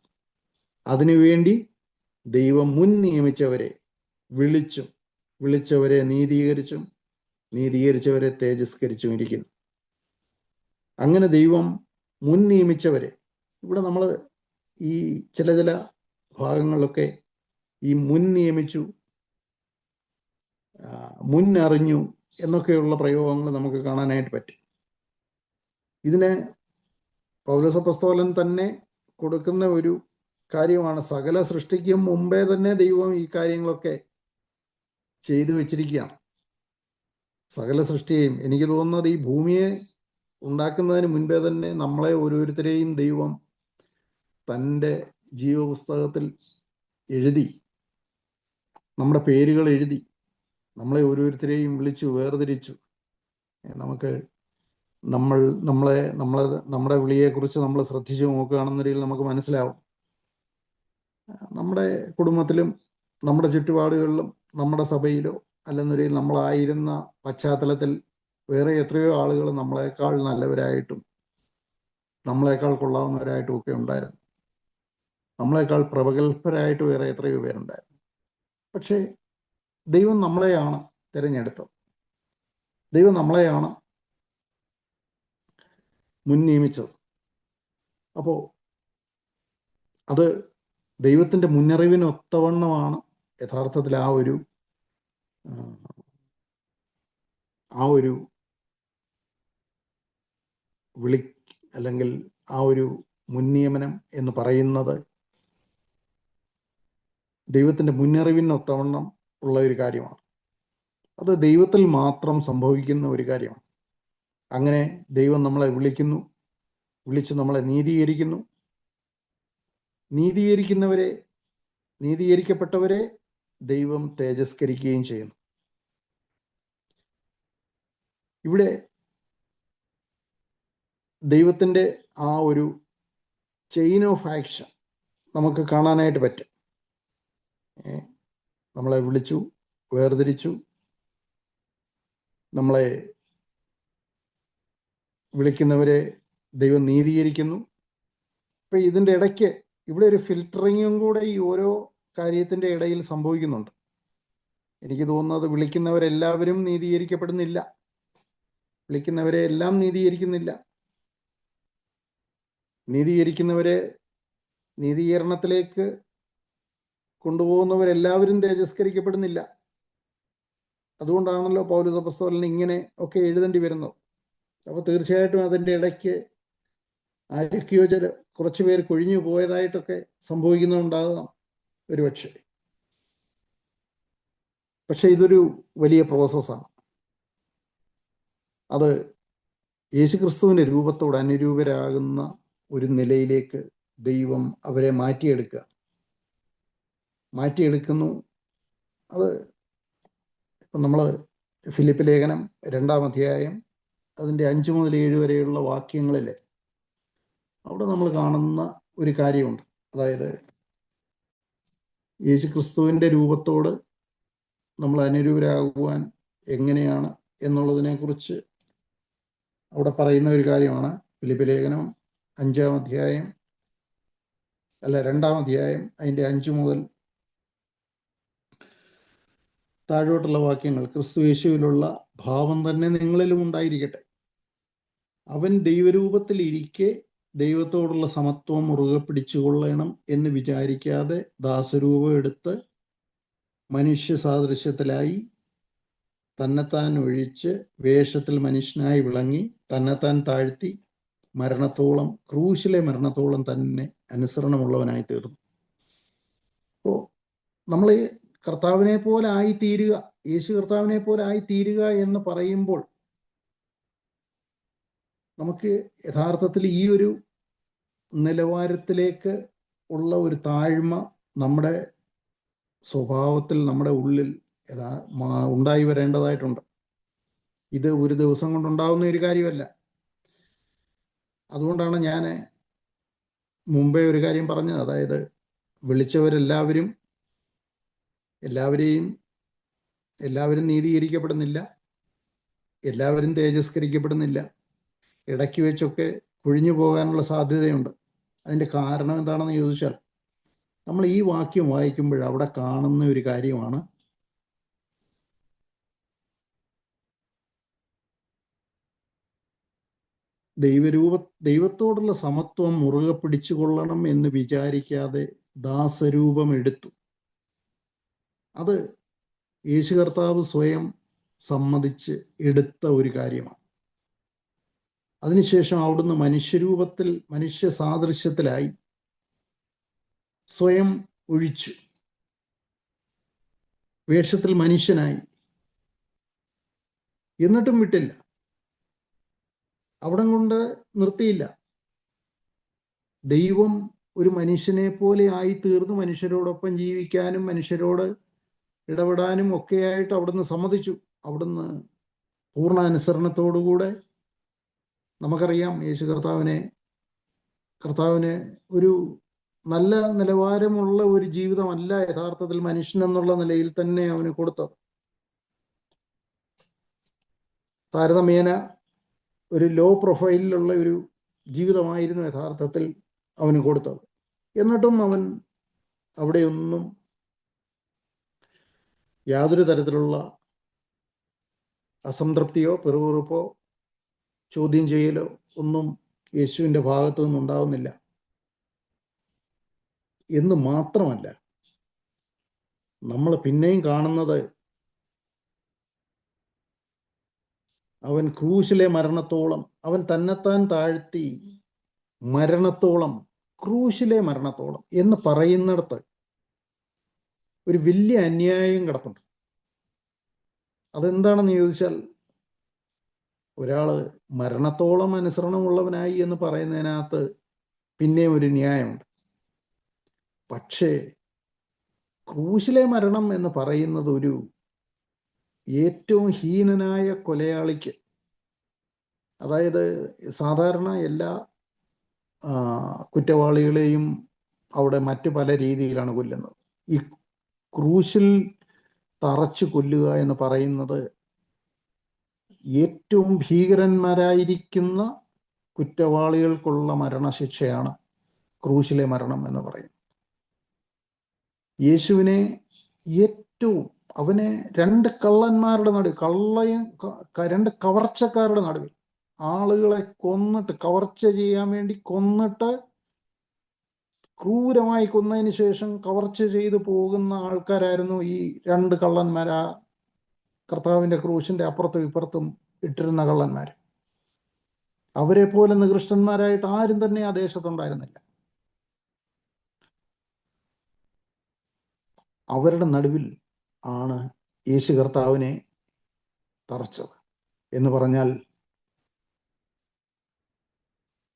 അതിനുവേണ്ടി ദൈവം മുൻ നിയമിച്ചവരെ വിളിച്ചവരെ നീതീകരിച്ചവരെ തേജസ്കരിച്ചും ഇരിക്കുന്നു. അങ്ങനെ ദൈവം മുൻ നിയമിച്ചവരെ, ഇവിടെ നമ്മൾ ഈ ചില ഭാഗങ്ങളിലൊക്കെ ഈ മുൻ നിയമിച്ചു, മുന്നറിഞ്ഞു എന്നൊക്കെയുള്ള പ്രയോഗങ്ങൾ നമുക്ക് കാണാനായിട്ട് പറ്റും. ഇതിന് പൗലോസ് അപ്പോസ്തലൻ തന്നെ കൊടുക്കുന്ന ഒരു കാര്യമാണ്. സകല സൃഷ്ടിക്കും മുമ്പേ തന്നെ ദൈവം ഈ കാര്യങ്ങളൊക്കെ ചെയ്തു വെച്ചിരിക്കുകയാണ്. സകല സൃഷ്ടിയെയും, എനിക്ക് തോന്നുന്നത് ഈ ഭൂമിയെ ഉണ്ടാക്കുന്നതിന് മുൻപേ തന്നെ നമ്മളെ ഓരോരുത്തരെയും ദൈവം തൻ്റെ ജീവപുസ്തകത്തിൽ എഴുതി, നമ്മുടെ പേരുകൾ എഴുതി, നമ്മളെ ഓരോരുത്തരെയും വിളിച്ചു വേർതിരിച്ചു. നമുക്ക് നമ്മുടെ വിളിയെക്കുറിച്ച് നമ്മൾ ശ്രദ്ധിച്ചു നോക്കുകയാണെന്നുണ്ടെങ്കിൽ നമുക്ക് മനസ്സിലാവും. നമ്മുടെ കുടുംബത്തിലും നമ്മുടെ ചുറ്റുപാടുകളിലും നമ്മുടെ സഭയിലോ അല്ലെന്നൊരിക്കൽ നമ്മളായിരുന്ന പശ്ചാത്തലത്തിൽ വേറെ എത്രയോ ആളുകൾ നമ്മളെക്കാൾ നല്ലവരായിട്ടും നമ്മളെക്കാൾ കൊള്ളാവുന്നവരായിട്ടും ഒക്കെ ഉണ്ടായിരുന്നു. നമ്മളെക്കാൾ പ്രഗത്ഭരായിട്ട് വേറെ എത്രയോ പേരുണ്ടായിരുന്നു. പക്ഷേ ദൈവം നമ്മളെയാണ് തിരഞ്ഞെടുത്തത്. ദൈവം നമ്മളെയാണ് മുൻ നിയമിച്ചത്. അപ്പോൾ അത് ദൈവത്തിൻ്റെ മുന്നറിവിനൊത്തവണ്ണമാണ് യഥാർത്ഥത്തിൽ ആ ഒരു വിളി അല്ലെങ്കിൽ ആ ഒരു മുൻനിയമനം എന്ന് പറയുന്നത് ദൈവത്തിൻ്റെ മുന്നറിവിനൊത്തവണ്ണം ഉള്ള ഒരു കാര്യമാണ്. അത് ദൈവത്തിൽ മാത്രം സംഭവിക്കുന്ന ഒരു കാര്യമാണ്. അങ്ങനെ ദൈവം നമ്മളെ വിളിച്ച് നമ്മളെ നീതീകരിക്കപ്പെട്ടവരെ ദൈവം തേജസ്കരിക്കുകയും ചെയ്യുന്നു. ഇവിടെ ദൈവത്തിൻ്റെ ആ ഒരു ചെയിൻ ഓഫ് ആക്ഷൻ നമുക്ക് കാണാനായിട്ട് പറ്റും. നമ്മളെ വിളിച്ചു, വേർതിരിച്ചു, നമ്മളെ വിളിക്കുന്നവരെ ദൈവം നീതീകരിക്കുന്നു. അപ്പം ഇതിൻ്റെ ഇടയ്ക്ക് ഇവിടെ ഒരു ഫിൽറ്ററിങ്ങും കൂടെ ഈ ഓരോ കാര്യത്തിൻ്റെ ഇടയിൽ സംഭവിക്കുന്നുണ്ട്. എനിക്ക് തോന്നുന്നത് വിളിക്കുന്നവരെല്ലാവരും നീതീകരിക്കപ്പെടുന്നില്ല, വിളിക്കുന്നവരെ എല്ലാം നീതീകരിക്കുന്നില്ല. നീതീകരിക്കുന്നവരെ നീതീകരണത്തിലേക്ക് കൊണ്ടുപോകുന്നവരെല്ലാവരും തേജസ്കരിക്കപ്പെടുന്നില്ല. അതുകൊണ്ടാണല്ലോ പൗലോസ് അപ്പോസ്തലൻ ഇങ്ങനെ ഒക്കെ എഴുതേണ്ടി വരുന്നത്. അപ്പോൾ തീർച്ചയായിട്ടും അതിൻ്റെ ഇടയ്ക്ക് ആരൊക്കെയോ കുറച്ച് പേർ കൊഴിഞ്ഞു പോയതായിട്ടൊക്കെ സംഭവിക്കുന്നുണ്ടാകാം ഒരുപക്ഷെ. പക്ഷെ ഇതൊരു വലിയ പ്രോസസ്സാണ്. അത് യേശുക്രിസ്തുവിൻ്റെ രൂപത്തോട് അനുരൂപരാകുന്ന ഒരു നിലയിലേക്ക് ദൈവം അവരെ മാറ്റിയെടുക്കുന്നു. അത് ഇപ്പം നമ്മൾ ഫിലിപ്പ് ലേഖനം 2-ാം അധ്യായം അതിൻ്റെ 5 മുതൽ 7 വരെയുള്ള വാക്യങ്ങളിൽ അവിടെ നമ്മൾ കാണുന്ന ഒരു കാര്യമുണ്ട്. അതായത് യേശുക്രിസ്തുവിൻ്റെ രൂപത്തോട് നമ്മൾ അനുരൂപരാകുവാൻ എങ്ങനെയാണ് എന്നുള്ളതിനെക്കുറിച്ച് അവിടെ പറയുന്ന ഒരു കാര്യമാണ്. ഫിലിപ്പ് ലേഖനം 2-ാം അധ്യായം അതിൻ്റെ 5 മുതൽ താഴോട്ടുള്ള വാക്യങ്ങൾ. ക്രിസ്തു യേശുവിലുള്ള ഭാവം തന്നെ നിങ്ങളിലും ഉണ്ടായിരിക്കട്ടെ. അവൻ ദൈവരൂപത്തിൽ ഇരിക്കെ ദൈവത്തോടുള്ള സമത്വം മുറുകെ പിടിച്ചുകൊള്ളണം എന്ന് വിചാരിക്കാതെ ദാസരൂപം എടുത്ത് മനുഷ്യ സാദൃശ്യത്തിലായി തന്നെത്താൻ ഒഴിച്ച് വേഷത്തിൽ മനുഷ്യനായി വിളങ്ങി തന്നെത്താൻ താഴ്ത്തി ക്രൂശിലെ മരണത്തോളം തന്നെ അനുസരണമുള്ളവനായി തീർന്നു. അപ്പോൾ നമ്മൾ കർത്താവിനെ പോലെ ആയിത്തീരുക, യേശു കർത്താവിനെ പോലെ ആയിത്തീരുക എന്ന് പറയുമ്പോൾ നമുക്ക് യഥാർത്ഥത്തിൽ ഈ ഒരു നിലവാരത്തിലേക്ക് ഉള്ള ഒരു താഴ്മ നമ്മുടെ സ്വഭാവത്തിൽ, നമ്മുടെ ഉള്ളിൽ ഉണ്ടായി വരേണ്ടതായിട്ടുണ്ട്. ഇത് ഒരു ദിവസം കൊണ്ടുണ്ടാകുന്ന ഒരു കാര്യമല്ല. അതുകൊണ്ടാണ് ഞാൻ മുമ്പേ ഒരു കാര്യം പറഞ്ഞത്. അതായത് എല്ലാവരും നീതീകരിക്കപ്പെടുന്നില്ല, എല്ലാവരും തേജസ്കരിക്കപ്പെടുന്നില്ല. ഇടയ്ക്ക് വെച്ചൊക്കെ കൊഴിഞ്ഞു പോകാനുള്ള സാധ്യതയുണ്ട്. അതിൻ്റെ കാരണം എന്താണെന്ന് ചോദിച്ചാൽ, നമ്മൾ ഈ വാക്യം വായിക്കുമ്പോൾ അവിടെ കാണുന്ന ഒരു കാര്യമാണ് ദൈവത്തോടുള്ള സമത്വം മുറുകെ പിടിച്ചുകൊള്ളണം എന്ന് വിചാരിക്കാതെ ദാസരൂപം എടുത്തു. അത് യേശു കർത്താവ് സ്വയം സമ്മതിച്ച് എടുത്ത ഒരു കാര്യമാണ്. അതിനുശേഷം അവിടുന്ന് മനുഷ്യരൂപത്തിൽ, മനുഷ്യ സാദൃശ്യത്തിലായി സ്വയം ഒഴിച്ചു, വേഷത്തിൽ മനുഷ്യനായി. എന്നിട്ടും വിട്ടില്ല, അവിടം കൊണ്ട് നിർത്തിയില്ല. ദൈവം ഒരു മനുഷ്യനെ പോലെ ആയി തീർന്ന് മനുഷ്യരോടൊപ്പം ജീവിക്കാനും മനുഷ്യരോട് ഇടപെടാനും ഒക്കെയായിട്ട് അവിടുന്ന് സമ്മതിച്ചു. അവിടുന്ന് പൂർണ്ണ അനുസരണത്തോടുകൂടെ, നമുക്കറിയാം യേശു കർത്താവിന് ഒരു നല്ല നിലവാരമുള്ള ഒരു ജീവിതമല്ല യഥാർത്ഥത്തിൽ മനുഷ്യൻ എന്നുള്ള നിലയിൽ തന്നെ അവന് കൊടുത്തത്. താരതമ്യേന ഒരു ലോ പ്രൊഫൈലിലുള്ള ഒരു ജീവിതമായിരുന്നു യഥാർത്ഥത്തിൽ അവന് കൊടുത്തത്. എന്നിട്ടും അവൻ അവിടെയൊന്നും യാതൊരു തരത്തിലുള്ള അസംതൃപ്തിയോ പിറുപിറുപ്പോ ചോദ്യം ചെയ്യലോ ഒന്നും യേശുവിൻ്റെ ഭാഗത്തു നിന്നുണ്ടാവുന്നില്ല. എന്ന് മാത്രമല്ല, നമ്മൾ പിന്നെയും കാണുന്നത് അവൻ ക്രൂശിലെ മരണത്തോളം, അവൻ തന്നെത്താൻ താഴ്ത്തി മരണത്തോളം, ക്രൂശിലെ മരണത്തോളം എന്ന് പറയുന്നിടത്ത് ഒരു വലിയ അന്യായം കിടപ്പുണ്ട്. അതെന്താണെന്ന് ചോദിച്ചാൽ, ഒരാള് മരണത്തോളം അനുസരണമുള്ളവനായി എന്ന് പറയുന്നതിനകത്ത് പിന്നെ ഒരു ന്യായമുണ്ട്. പക്ഷേ ക്രൂശിലെ മരണം എന്ന് പറയുന്നത് ഒരു ഏറ്റവും ഹീനനായ കൊലയാളിക്ക്, അതായത് സാധാരണ എല്ലാ കുറ്റവാളികളെയും അവിടെ മറ്റു പല രീതിയിലാണ് കൊല്ലുന്നത്. ഈ ക്രൂശിൽ തറച്ചു കൊല്ലുക എന്ന് പറയുന്നത് ഏറ്റവും ഭീകരന്മാരായിരിക്കുന്ന കുറ്റവാളികൾക്കുള്ള മരണശിക്ഷയാണ് ക്രൂശിലെ മരണം എന്ന് പറയുന്നത്. യേശുവിനെ അവനെ രണ്ട് കള്ളന്മാരുടെ നടുവിൽ, രണ്ട് കവർച്ചക്കാരുടെ നടുവിൽ, ആളുകളെ കൊന്നിട്ട്, കവർച്ച ചെയ്യാൻ വേണ്ടി കൊന്നിട്ട്, ക്രൂരമായി കൊന്നതിന് ശേഷം കവർച്ച ചെയ്തു പോകുന്ന ആൾക്കാരായിരുന്നു ഈ രണ്ട് കള്ളന്മാർ, ആ കർത്താവിൻ്റെ ക്രൂശിന്റെ അപ്പുറത്തും ഇപ്പുറത്തും ഇട്ടിരുന്ന കള്ളന്മാർ. അവരെ പോലെ നികൃഷ്ടന്മാരായിട്ട് ആരും തന്നെ ആ ദേശത്തുണ്ടായിരുന്നില്ല. അവരുടെ നടുവിൽ ആണ് യേശു കർത്താവിനെ തറച്ചത്. എന്ന് പറഞ്ഞാൽ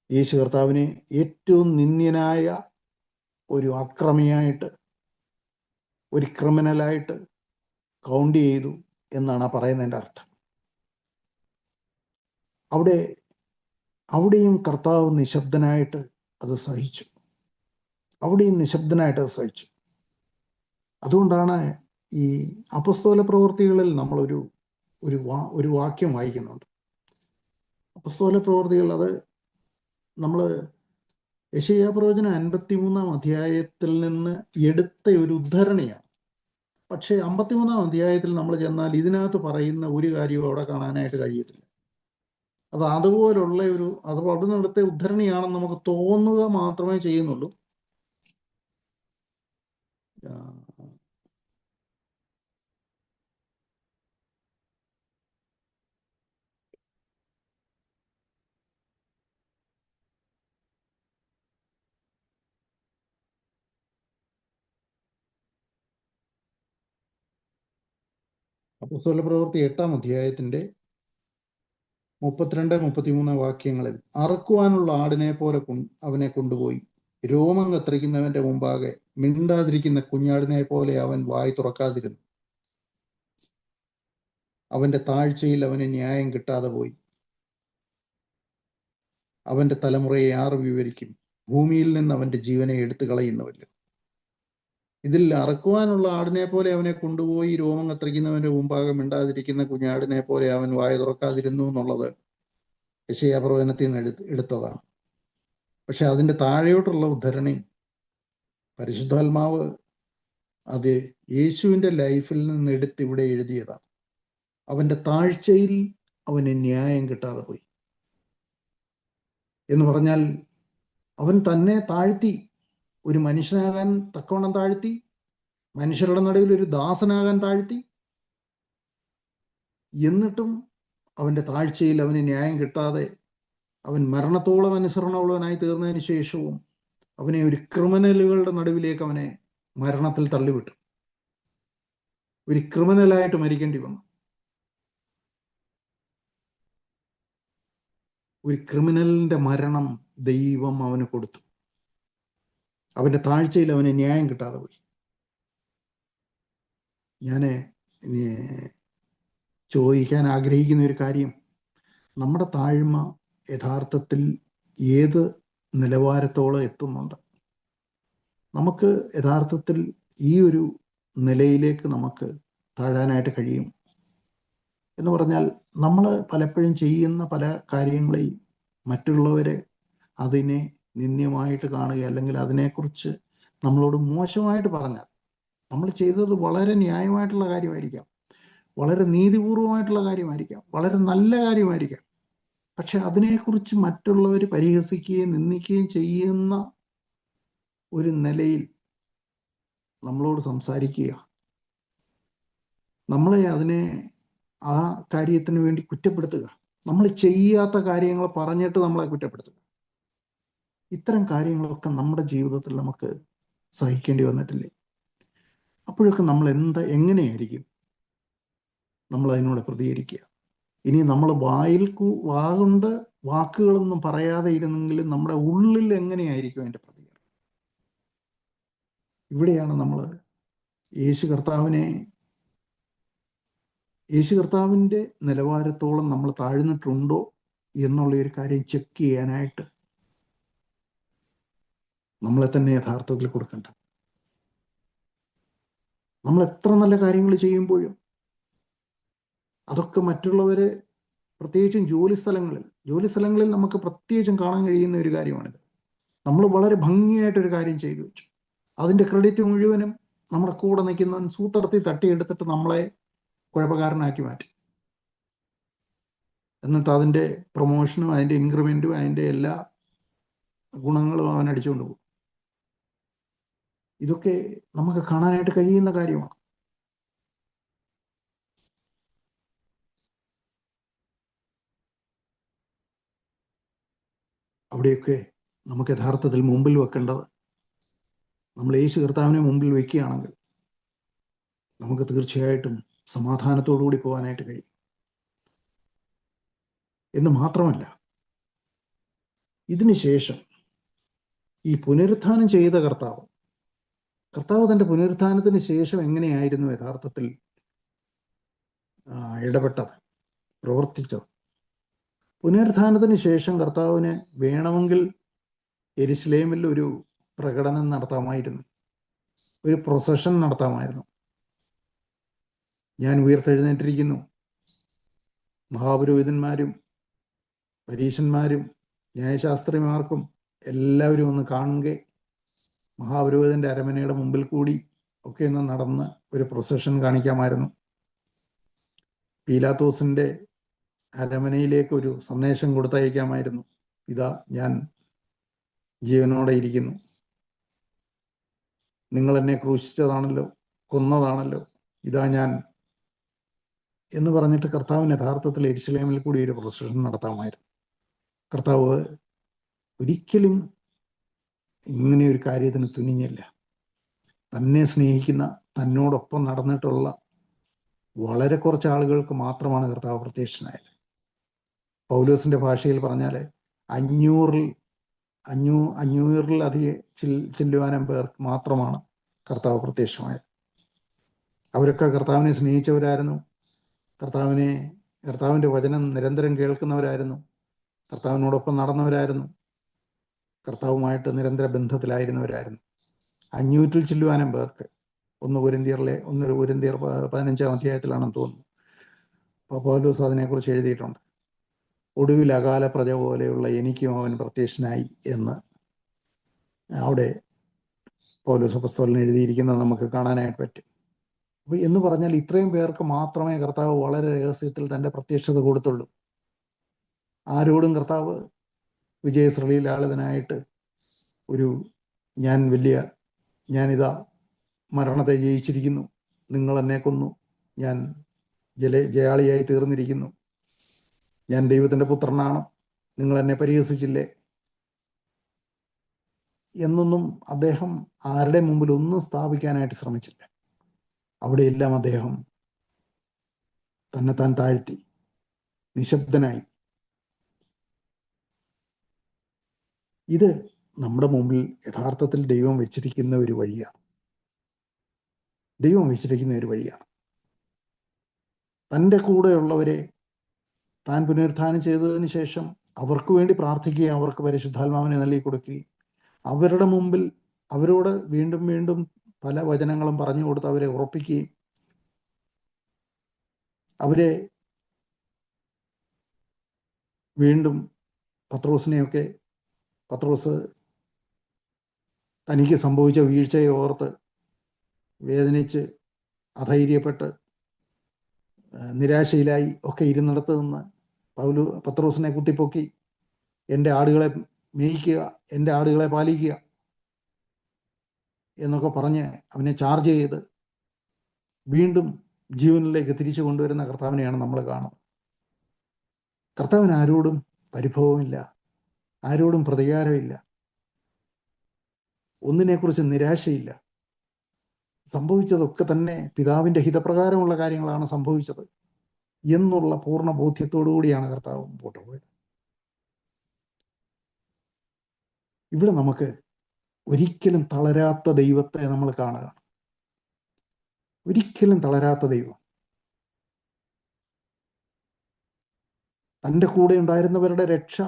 യേശു കർത്താവിനെ ഏറ്റവും നിന്ദ്യനായ ഒരു അക്രമിയായിട്ട്, ഒരു ക്രിമിനലായിട്ട് കൗണ്ട് ചെയ്തു എന്നാണ് ആ പറയുന്നതിൻ്റെ അർത്ഥം. അവിടെയും കർത്താവ് നിശബ്ദനായിട്ട് അത് സഹിച്ചു. അതുകൊണ്ടാണ് ഈ അപ്പസ്തോല പ്രവൃത്തികളിൽ നമ്മൾ ഒരു വാക്യം വായിക്കുന്നുണ്ട്. അപ്പസ്തോല പ്രവൃത്തികൾ, അത് നമ്മൾ യെശയ്യാ പ്രവചനം 53-ാം അധ്യായത്തിൽ നിന്ന് എടുത്ത ഒരു ഉദ്ധരണിയാണ്. പക്ഷേ 53-ാം അധ്യായത്തിൽ നമ്മൾ ചെന്നാൽ ഇതിനകത്ത് പറയുന്ന ഒരു കാര്യവും അവിടെ കാണാനായിട്ട് കഴിയത്തില്ല. അത് അതുപോലുള്ള അത് അവിടെ നിന്നെടുത്ത ഉദ്ധരണിയാണെന്ന് നമുക്ക് തോന്നുക മാത്രമേ ചെയ്യുന്നുള്ളൂ. അപ്പോസ്തല പ്രവൃത്തി 8-ാം അധ്യായത്തിന്റെ 32-33 വാക്യങ്ങളിൽ, അറുക്കുവാനുള്ള ആടിനെ പോലെ അവനെ കൊണ്ടുപോയി, രോമം കത്രിക്കുന്നവന്റെ മുമ്പാകെ മിണ്ടാതിരിക്കുന്ന കുഞ്ഞാടിനെ പോലെ അവൻ വായി തുറക്കാതിരുന്നു. അവന്റെ താഴ്ചയിൽ അവന് ന്യായം കിട്ടാതെ പോയി. അവന്റെ തലമുറയെ ആറ് വിവരിക്കും? ഭൂമിയിൽ നിന്ന് അവന്റെ ജീവനെ എടുത്തു കളയുന്നവല്ലോ. ഇതിൽ അറക്കുവാനുള്ള ആടിനെ പോലെ അവനെ കൊണ്ടുപോയി, രോമം കത്രിക്കുന്നവന്റെ മുമ്പാകെ മിണ്ടാതിരിക്കുന്ന കുഞ്ഞാടിനെ പോലെ അവൻ വായ തുറക്കാതിരുന്നു എന്നുള്ളത് യെശയ്യാ പ്രവചനത്തിൽ നിന്ന് എടുത്തതാണ്. പക്ഷെ അതിൻ്റെ താഴെയോട്ടുള്ള ഉദ്ധരണി പരിശുദ്ധാത്മാവ് അത് യേശുവിൻ്റെ ലൈഫിൽ നിന്ന് എടുത്ത് ഇവിടെ എഴുതിയതാണ്. അവൻ്റെ താഴ്ചയിൽ അവന് ന്യായം കിട്ടാതെ പോയി എന്ന് പറഞ്ഞാൽ, അവൻ തന്നെ താഴ്ത്തി, ഒരു മനുഷ്യനാകാൻ തക്കവണ്ണം താഴ്ത്തി, മനുഷ്യരുടെ നടുവിൽ ഒരു ദാസനാകാൻ താഴ്ത്തി. എന്നിട്ടും അവൻ്റെ താഴ്ചയിൽ അവന് ന്യായം കിട്ടാതെ അവൻ മരണത്തോളം അനുസരണമുള്ളവനായി തീർന്നതിന് ശേഷവും അവനെ ഒരു ക്രിമിനലുകളുടെ നടുവിലേക്ക് അവനെ മരണത്തിൽ തള്ളിവിട്ടു. ഒരു ക്രിമിനലായിട്ട് മരിക്കേണ്ടി വന്നു. ഒരു ക്രിമിനലിന്റെ മരണം ദൈവം അവന് കൊടുത്തു. അവന്റെ താഴ്ചയിൽ അവന് ന്യായം കിട്ടാതെ പോയി. ഞാൻ ചോദിക്കാൻ ആഗ്രഹിക്കുന്ന ഒരു കാര്യം, നമ്മുടെ താഴ്മ യഥാർത്ഥത്തിൽ ഏത് നിലവാരത്തോളം എത്തുന്നുണ്ട്? നമുക്ക് യഥാർത്ഥത്തിൽ ഈ ഒരു നിലയിലേക്ക് നമുക്ക് താഴാനായിട്ട് കഴിയും എന്ന് പറഞ്ഞാൽ, നമ്മൾ പലപ്പോഴും ചെയ്യുന്ന പല കാര്യങ്ങളെയും മറ്റുള്ളവരെ അതിനെ നിന്ദ്യമായിട്ട് കാണുക, അല്ലെങ്കിൽ അതിനെക്കുറിച്ച് നമ്മളോട് മോശമായിട്ട് പറഞ്ഞാൽ, നമ്മൾ ചെയ്തത് വളരെ ന്യായമായിട്ടുള്ള കാര്യമായിരിക്കാം, വളരെ നീതിപൂർവമായിട്ടുള്ള കാര്യമായിരിക്കാം, വളരെ നല്ല കാര്യമായിരിക്കാം. പക്ഷെ അതിനെക്കുറിച്ച് മറ്റുള്ളവർ പരിഹസിക്കുകയും നിന്ദിക്കുകയും ചെയ്യുന്ന ഒരു നിലയിൽ നമ്മളോട് സംസാരിക്കുക, നമ്മളെ അതിനെ ആ കാര്യത്തിന് വേണ്ടി കുറ്റപ്പെടുത്തുക, നമ്മൾ ചെയ്യാത്ത കാര്യങ്ങൾ പറഞ്ഞിട്ട് നമ്മളെ കുറ്റപ്പെടുത്തുക, ഇത്തരം കാര്യങ്ങളൊക്കെ നമ്മുടെ ജീവിതത്തിൽ നമുക്ക് സഹിക്കേണ്ടി വന്നിട്ടില്ലേ? അപ്പോഴൊക്കെ നമ്മൾ എങ്ങനെയായിരിക്കും നമ്മൾ അതിനോട് പ്രതികരിക്കുക? ഇനി നമ്മൾ വാഗുണ്ട് വാക്കുകളൊന്നും പറയാതെ ഇരുന്നെങ്കിലും നമ്മുടെ ഉള്ളിൽ എങ്ങനെയായിരിക്കും അതിൻ്റെ പ്രതികരണം? ഇവിടെയാണ് നമ്മൾ യേശു കർത്താവിൻ്റെ നിലവാരത്തോളം നമ്മൾ താഴ്ന്നിട്ടുണ്ടോ എന്നുള്ള ഒരു കാര്യം ചെക്ക് ചെയ്യാനായിട്ട് നമ്മളെ തന്നെ യഥാർത്ഥത്തിൽ കൊടുക്കണ്ട. നമ്മൾ എത്ര നല്ല കാര്യങ്ങൾ ചെയ്യുമ്പോഴും അതൊക്കെ മറ്റുള്ളവരെ, പ്രത്യേകിച്ചും ജോലി സ്ഥലങ്ങളിൽ നമുക്ക് പ്രത്യേകിച്ചും കാണാൻ കഴിയുന്ന ഒരു കാര്യമാണിത്. നമ്മൾ വളരെ ഭംഗിയായിട്ടൊരു കാര്യം ചെയ്തു വെച്ചു, അതിൻ്റെ ക്രെഡിറ്റ് മുഴുവനും നമ്മുടെ കൂടെ നിൽക്കുന്നവൻ സൂത്രത്തിൽ തട്ടിയെടുത്തിട്ട് നമ്മളെ കുഴപ്പക്കാരനാക്കി മാറ്റി. എന്നിട്ട് അതിൻ്റെ പ്രൊമോഷനും അതിൻ്റെ ഇൻക്രിമെൻറ്റും അതിൻ്റെ എല്ലാ ഗുണങ്ങളും അവൻ അടിച്ചുകൊണ്ട് പോകും. ഇതൊക്കെ നമുക്ക് കാണാനായിട്ട് കഴിയുന്ന കാര്യമാണ്. അവിടെയൊക്കെ നമുക്ക് യഥാർത്ഥത്തിൽ മുമ്പിൽ വെക്കേണ്ടത്, നമ്മൾ യേശു കർത്താവിനെ മുമ്പിൽ വയ്ക്കുകയാണെങ്കിൽ നമുക്ക് തീർച്ചയായിട്ടും സമാധാനത്തോടു കൂടി പോകാനായിട്ട് കഴിയും. എന്ന് മാത്രമല്ല, ഇതിനുശേഷം ഈ പുനരുത്ഥാനം ചെയ്ത കർത്താവ് തൻ്റെ പുനരുത്ഥാനത്തിന് ശേഷം എങ്ങനെയായിരുന്നു യഥാർത്ഥത്തിൽ ഇടപെട്ടത്, പ്രവർത്തിച്ചത്? പുനരുത്ഥാനത്തിന് ശേഷം കർത്താവിന് വേണമെങ്കിൽ യെരുശലേമിൽ ഒരു പ്രകടനം നടത്താമായിരുന്നു, ഒരു പ്രൊസഷൻ നടത്താമായിരുന്നു. ഞാൻ ഉയർത്തെഴുന്നേറ്റിരിക്കുന്നു, മഹാപുരോഹിതന്മാരും പരീശന്മാരും ന്യായശാസ്ത്രിമാർക്കും എല്ലാവരും ഒന്ന് കാണുക, മഹാപുരോഹിതൻ്റെ അരമനയുടെ മുമ്പിൽ കൂടി ഒക്കെ ഒന്ന് നടന്ന് ഒരു പ്രൊസഷൻ കാണിക്കാമായിരുന്നു. പീലാത്തോസിൻ്റെ അരമനയിലേക്ക് ഒരു സന്ദേശം കൊടുത്തയക്കാമായിരുന്നു, ഇതാ ഞാൻ ജീവനോടെ ഇരിക്കുന്നു, നിങ്ങൾ എന്നെ ക്രൂശിച്ചതാണല്ലോ, കൊന്നതാണല്ലോ, ഇതാ ഞാൻ എന്ന് പറഞ്ഞിട്ട് കർത്താവിന് യഥാർത്ഥത്തിൽ യെരുശലേമിൽ കൂടി ഒരു പ്രൊസഷൻ നടത്താമായിരുന്നു. കർത്താവ് ഒരിക്കലും ഇങ്ങനെ ഒരു കാര്യത്തിന് തുനിഞ്ഞില്ല. തന്നെ സ്നേഹിക്കുന്ന, തന്നോടൊപ്പം നടന്നിട്ടുള്ള വളരെ കുറച്ച് ആളുകൾക്ക് മാത്രമാണ് കർത്താവ് പ്രത്യക്ഷനായത്. പൗലോസിന്റെ ഭാഷയിൽ പറഞ്ഞാൽ 500-ൽ ചെല്ലുവാനും പേർക്ക് മാത്രമാണ് കർത്താവ് പ്രത്യക്ഷമായത്. അവരൊക്കെ കർത്താവിനെ സ്നേഹിച്ചവരായിരുന്നു, കർത്താവിൻ്റെ വചനം നിരന്തരം കേൾക്കുന്നവരായിരുന്നു, കർത്താവിനോടൊപ്പം നടന്നവരായിരുന്നു, കർത്താവുമായിട്ട് നിരന്തര ബന്ധത്തിലായിരുന്നവരായിരുന്നു. 500-ൽ ചെല്ലുവാനും പേർക്ക്, 1 കൊരിന്ത്യർ 15-ാം അധ്യായത്തിലാണെന്ന് തോന്നുന്നു പൗലോസ് അതിനെക്കുറിച്ച് എഴുതിയിട്ടുണ്ട്. ഒടുവിൽ അകാല പ്രജ പോലെയുള്ള എനിക്കും അവൻ പ്രത്യക്ഷനായി എന്ന് അവിടെ പൗലോസ് അപ്പോസ്തലൻ എഴുതിയിരിക്കുന്നത് നമുക്ക് കാണാനായിട്ട് പറ്റും. അപ്പോൾ എന്ന് പറഞ്ഞാൽ ഇത്രയും പേർക്ക് മാത്രമേ കർത്താവ് വളരെ രഹസ്യത്തിൽ തൻ്റെ പ്രത്യക്ഷത കൊടുത്തുള്ളൂ. ആരോടും കർത്താവ് വിജയശ്രീലാളിതനായിട്ട് ഞാനിതാ മരണത്തെ ജയിച്ചിരിക്കുന്നു, നിങ്ങൾ എന്നെ കൊന്നു, ഞാൻ ജയാളിയായി തീർന്നിരിക്കുന്നു, ഞാൻ ദൈവത്തിൻ്റെ പുത്രനാണ്, നിങ്ങൾ എന്നെ പരിഹസിച്ചില്ലേ എന്നൊന്നും അദ്ദേഹം ആരുടെ മുമ്പിൽ ഒന്നും സ്ഥാപിക്കാനായിട്ട് ശ്രമിച്ചില്ല. അവിടെയെല്ലാം അദ്ദേഹം തന്നെത്താൻ താഴ്ത്തി നിശബ്ദനായി. ഇത് നമ്മുടെ മുമ്പിൽ യഥാർത്ഥത്തിൽ ദൈവം വെച്ചിരിക്കുന്ന ഒരു വഴിയാണ്. ദൈവം വെച്ചിരിക്കുന്ന ഒരു വഴിയാണ്. തൻ്റെ കൂടെയുള്ളവരെ താൻ പുനരുത്ഥാനം ചെയ്തതിന് ശേഷം അവർക്ക് വേണ്ടി പ്രാർത്ഥിക്കുകയും അവർക്ക് പരിശുദ്ധാത്മാവിനെ നൽകി കൊടുക്കുകയും അവരുടെ മുമ്പിൽ അവരോട് വീണ്ടും വീണ്ടും പല വചനങ്ങളും പറഞ്ഞു കൊടുത്ത് അവരെ ഉറപ്പിക്കുകയും അവരെ വീണ്ടും പത്രോസ് തനിക്ക് സംഭവിച്ച വീഴ്ചയെ ഓർത്ത് വേദനിച്ച് അധൈര്യപ്പെട്ട് നിരാശയിലായി ഒക്കെ ഇരുന്നിടത്ത് നിന്ന് പത്രോസിനെ കുത്തിപ്പൊക്കി എൻ്റെ ആടുകളെ മേയിക്കുക, എൻ്റെ ആടുകളെ പാലിക്കുക എന്നൊക്കെ പറഞ്ഞ് അവനെ ചാർജ് ചെയ്ത് വീണ്ടും ജീവനിലേക്ക് തിരിച്ചു കൊണ്ടുവരുന്ന കർത്താവിനെയാണ് നമ്മൾ കാണുന്നത്. കർത്താവിന് ആരോടും പരിഭവമില്ല, ആരോടും പ്രതികാരമില്ല, ഒന്നിനെക്കുറിച്ച് നിരാശയില്ല. സംഭവിച്ചതൊക്കെ തന്നെ പിതാവിൻ്റെ ഹിതപ്രകാരമുള്ള കാര്യങ്ങളാണ് സംഭവിച്ചത് എന്നുള്ള പൂർണ്ണ ബോധ്യത്തോടു കൂടിയാണ് കർത്താവ് മുമ്പോട്ട് പോയത്. ഇവിടെ നമുക്ക് ഒരിക്കലും തളരാത്ത ദൈവത്തെ നമ്മൾ കാണുക. ഒരിക്കലും തളരാത്ത ദൈവം. തൻ്റെ കൂടെ ഉണ്ടായിരുന്നവരുടെ രക്ഷ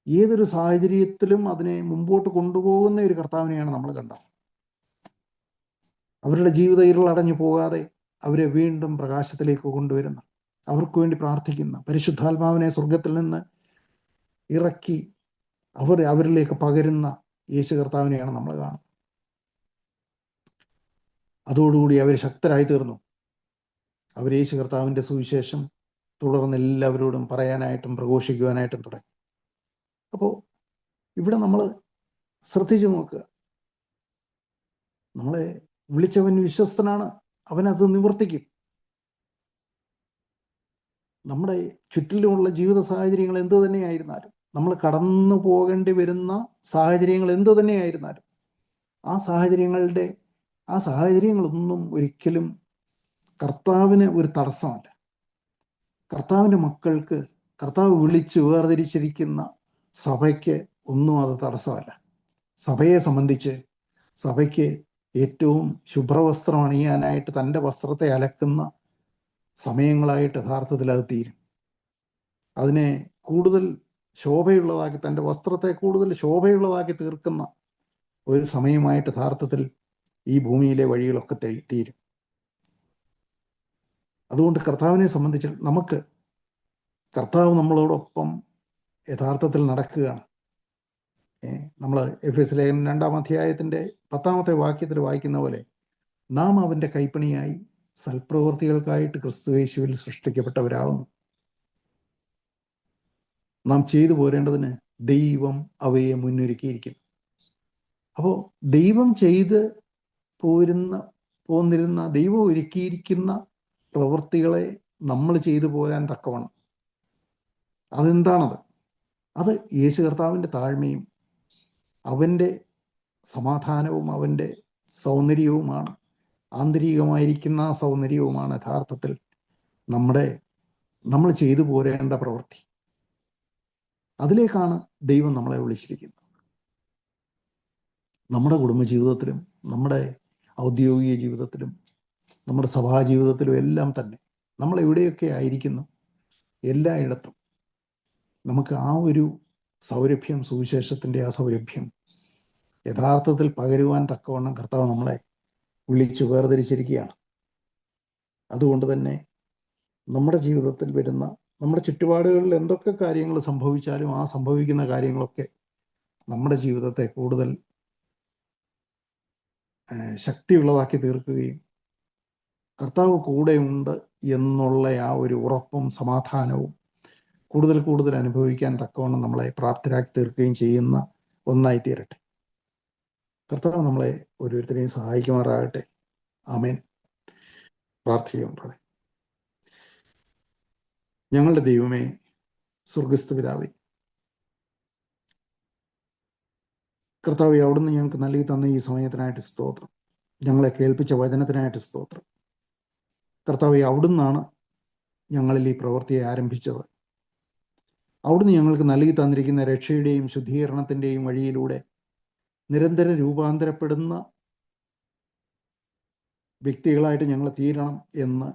ഏതൊരു സാഹചര്യത്തിലും അതിനെ മുമ്പോട്ട് കൊണ്ടുപോകുന്ന ഒരു കർത്താവിനെയാണ് നമ്മൾ കണ്ടത്. അവരുടെ ജീവിത ഇരുളടഞ്ഞു പോകാതെ അവരെ വീണ്ടും പ്രകാശത്തിലേക്ക് കൊണ്ടുവരുന്ന, അവർക്ക് വേണ്ടി പ്രാർത്ഥിക്കുന്ന, പരിശുദ്ധാത്മാവിനെ സ്വർഗത്തിൽ നിന്ന് ഇറക്കി അവരിലേക്ക് പകരുന്ന യേശു കർത്താവിനെയാണ് നമ്മൾ കാണുന്നത്. അതോടുകൂടി അവർ ശക്തരായി തീർന്നു. അവർ യേശു കർത്താവിൻ്റെ സുവിശേഷം തുടർന്ന് എല്ലാവരോടും പറയാനായിട്ടും പ്രഘോഷിക്കുവാനായിട്ടും തുടങ്ങി. അപ്പോൾ ഇവിടെ നമ്മൾ ശ്രദ്ധിച്ചു നോക്കുക. നമ്മളെ വിളിച്ചവൻ വിശ്വസ്തനാണ്, അവനത് നിവർത്തിക്കും. നമ്മുടെ ചുറ്റിലുമുള്ള ജീവിത സാഹചര്യങ്ങൾ എന്തു തന്നെയായിരുന്നാലും, നമ്മൾ കടന്നു പോകേണ്ടി വരുന്ന സാഹചര്യങ്ങൾ എന്തു തന്നെയായിരുന്നാലും, ആ സാഹചര്യങ്ങളൊന്നും ഒരിക്കലും കർത്താവിന് ഒരു തടസ്സമല്ല. കർത്താവിൻ്റെ മക്കൾക്ക്, കർത്താവ് വിളിച്ച് വേർതിരിച്ചിരിക്കുന്ന സഭയ്ക്ക് ഒന്നും അത് തടസ്സമല്ല. സഭയെ സംബന്ധിച്ച് സഭയ്ക്ക് ഏറ്റവും ശുഭ്രവസ്ത്രം അണിയാനായിട്ട് തൻ്റെ വസ്ത്രത്തെ അലക്കുന്ന സമയങ്ങളായിട്ട് യഥാർത്ഥത്തിൽ അത് തീരും. അതിനെ കൂടുതൽ ശോഭയുള്ളതാക്കി, തൻ്റെ വസ്ത്രത്തെ കൂടുതൽ ശോഭയുള്ളതാക്കി തീർക്കുന്ന ഒരു സമയമായിട്ട് യഥാർത്ഥത്തിൽ ഈ ഭൂമിയിലെ വഴികളൊക്കെ തീരും. അതുകൊണ്ട് കർത്താവിനെ സംബന്ധിച്ച് നമുക്ക് കർത്താവ് നമ്മളോടൊപ്പം യഥാർത്ഥത്തിൽ നടക്കുകയാണ്. നമ്മൾ എഫെസ്യ ലേഖനം 2-ാം അധ്യായത്തിൻ്റെ 10-ാമത്തെ വാക്യത്തിൽ വായിക്കുന്ന പോലെ, നാം അവൻ്റെ കൈപ്പണിയായി സൽപ്രവൃത്തികൾക്കായിട്ട് ക്രിസ്തുയേശുവിൽ സൃഷ്ടിക്കപ്പെട്ടവരാകുന്നു. നാം ചെയ്തു പോരേണ്ടതിന് ദൈവം അവയെ മുന്നൊരുക്കിയിരിക്കുന്നു. അപ്പോൾ ദൈവം ചെയ്ത് പോന്നിരുന്ന, ദൈവം ഒരുക്കിയിരിക്കുന്ന പ്രവൃത്തികളെ നമ്മൾ ചെയ്തു പോരാൻ തക്കവണ്ണം, അതെന്താണത്? അത് യേശു കർത്താവിൻ്റെ താഴ്മയും അവൻ്റെ സമാധാനവും അവൻ്റെ സൗന്ദര്യവുമാണ്. ആന്തരികമായിരിക്കുന്ന ആ സൗന്ദര്യവുമാണ് യഥാർത്ഥത്തിൽ നമ്മൾ ചെയ്തു പോരേണ്ട പ്രവൃത്തി. അതിലേക്കാണ് ദൈവം നമ്മളെ വിളിച്ചിരിക്കുന്നത്. നമ്മുടെ കുടുംബജീവിതത്തിലും നമ്മുടെ ഔദ്യോഗിക ജീവിതത്തിലും നമ്മുടെ സഭാജീവിതത്തിലും എല്ലാം തന്നെ നമ്മൾ എവിടെയൊക്കെ ആയിരിക്കുന്നു, എല്ലായിടത്തും നമുക്ക് ആ ഒരു സൗരഭ്യം, സുവിശേഷത്തിൻ്റെ ആ സൗരഭ്യം യഥാർത്ഥത്തിൽ പകരുവാൻ തക്കവണ്ണം കർത്താവ് നമ്മളെ വിളിച്ചു വേർതിരിച്ചിരിക്കുകയാണ്. അതുകൊണ്ട് തന്നെ നമ്മുടെ ജീവിതത്തിൽ വരുന്ന, നമ്മുടെ ചുറ്റുപാടുകളിൽ എന്തൊക്കെ കാര്യങ്ങൾ സംഭവിച്ചാലും ആ സംഭവിക്കുന്ന കാര്യങ്ങളൊക്കെ നമ്മുടെ ജീവിതത്തെ കൂടുതൽ ശക്തിയുള്ളതാക്കി തീർക്കുകയും കർത്താവ് കൂടെയുണ്ട് എന്നുള്ള ആ ഒരു ഉറപ്പും സമാധാനവും കൂടുതൽ കൂടുതൽ അനുഭവിക്കാൻ തക്കവണ്ണം നമ്മളെ പ്രാപ്തരാക്കി തീർക്കുകയും ചെയ്യുന്ന ഒന്നായി തീരട്ടെ. കർത്താവ് നമ്മളെ ഓരോരുത്തരെയും സഹായിക്കുമാറാകട്ടെ. ആമേൻ. പ്രാർത്ഥിക്കുന്നുണ്ട്. ഞങ്ങളുടെ ദൈവമേ, സ്വർഗസ്ഥ പിതാവേ, കർത്താവെ, അവിടുന്ന് ഞങ്ങൾക്ക് നൽകി തന്ന ഈ സമയത്തിനായിട്ട് സ്തോത്രം. ഞങ്ങളെ കേൾപ്പിച്ച വചനത്തിനായിട്ട് സ്തോത്രം. കർത്താവെ, അവിടുന്നാണ് ഞങ്ങളിൽ ഈ പ്രവൃത്തിയെ ആരംഭിച്ചത്. അവിടുന്ന് ഞങ്ങൾക്ക് നൽകി തന്നിരിക്കുന്ന രക്ഷയുടെയും ശുദ്ധീകരണത്തിൻ്റെയും വഴിയിലൂടെ നിരന്തരം രൂപാന്തരപ്പെടുന്ന വ്യക്തികളായിട്ട് ഞങ്ങൾ തീരണം എന്ന്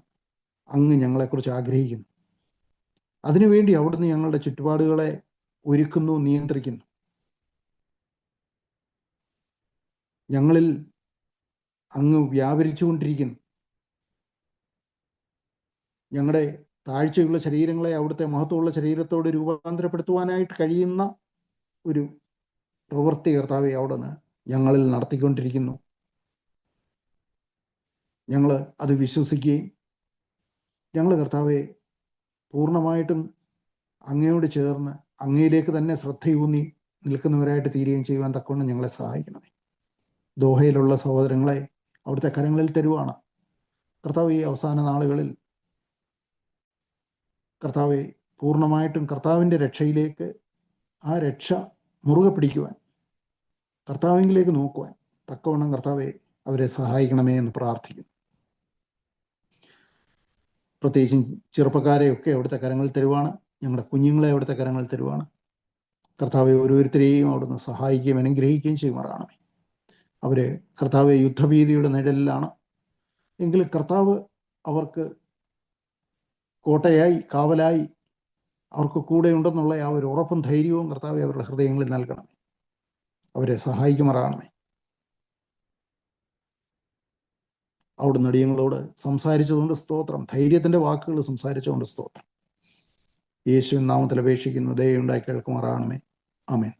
അങ്ങ് ഞങ്ങളെക്കുറിച്ച് ആഗ്രഹിക്കുന്നു. അതിനുവേണ്ടി അവിടുന്ന് ഞങ്ങളുടെ ചുറ്റുപാടുകളെ ഒരുക്കുന്നു, നിയന്ത്രിക്കുന്നു. ഞങ്ങളിൽ അങ്ങ് വ്യാപരിച്ചുകൊണ്ടിരിക്കുന്നു. ഞങ്ങളുടെ താഴ്ചയുള്ള ശരീരങ്ങളെ അവിടുത്തെ മഹത്വമുള്ള ശരീരത്തോട് രൂപാന്തരപ്പെടുത്തുവാനായിട്ട് കഴിയുന്ന ഒരു പ്രവൃത്തി കർത്താവെ അവിടുന്ന് ഞങ്ങളിൽ നടത്തിക്കൊണ്ടിരിക്കുന്നു. ഞങ്ങൾ അത് വിശ്വസിക്കുകയും ഞങ്ങൾ കർത്താവെ പൂർണ്ണമായിട്ടും അങ്ങയോട് ചേർന്ന് അങ്ങയിലേക്ക് തന്നെ ശ്രദ്ധയൂന്നി നിൽക്കുന്നവരായിട്ട് തീരുകയും ചെയ്യുവാൻ തക്കവണ്ണം ഞങ്ങളെ സഹായിക്കണമേ. ദോഹയിലുള്ള സഹോദരങ്ങളെ അവിടുത്തെ കരങ്ങളിൽ തരുവാണ് കർത്താവ്. ഈ അവസാന നാളുകളിൽ കർത്താവെ പൂർണ്ണമായിട്ടും കർത്താവിൻ്റെ രക്ഷയിലേക്ക്, ആ രക്ഷ മുറുകെ പിടിക്കുവാൻ, കർത്താവിലേക്ക് നോക്കുവാൻ തക്കവണ്ണം കർത്താവെ അവരെ സഹായിക്കണമേ എന്ന് പ്രാർത്ഥിക്കുന്നു. പ്രത്യേകിച്ചും ചെറുപ്പക്കാരെയൊക്കെ അവിടുത്തെ കരങ്ങളിൽ തരുവാണ്. ഞങ്ങളുടെ കുഞ്ഞുങ്ങളെ അവിടുത്തെ കരങ്ങളിൽ തരുവാണ്. കർത്താവെ ഓരോരുത്തരെയും അവിടുന്ന് സഹായിക്കുകയും അനുഗ്രഹിക്കുകയും ചെയ്യുമാറാണമേ. അവർ കർത്താവെ യുദ്ധഭീതിയുടെ നിഴലിലാണ് എങ്കിലും കർത്താവ് അവർക്ക് കോട്ടയായി, കാവലായി അവർക്ക് കൂടെ ഉണ്ടെന്നുള്ള ആ ഒരു ഉറപ്പും ധൈര്യവും കർത്താവെ അവരുടെ ഹൃദയങ്ങളിൽ നൽകണമേ. അവരെ സഹായിക്കുമാറാണമേ. അവിടുന്ന് അടിയങ്ങളോട് സംസാരിച്ചതുകൊണ്ട് സ്തോത്രം. ധൈര്യത്തിൻ്റെ വാക്കുകൾ സംസാരിച്ചുകൊണ്ട് സ്തോത്രം. യേശുവിൻ നാമത്തിൽ അപേക്ഷിക്കുന്നു. ദയയുണ്ടായി കേൾക്കുമാറാണമേ. ആമേൻ.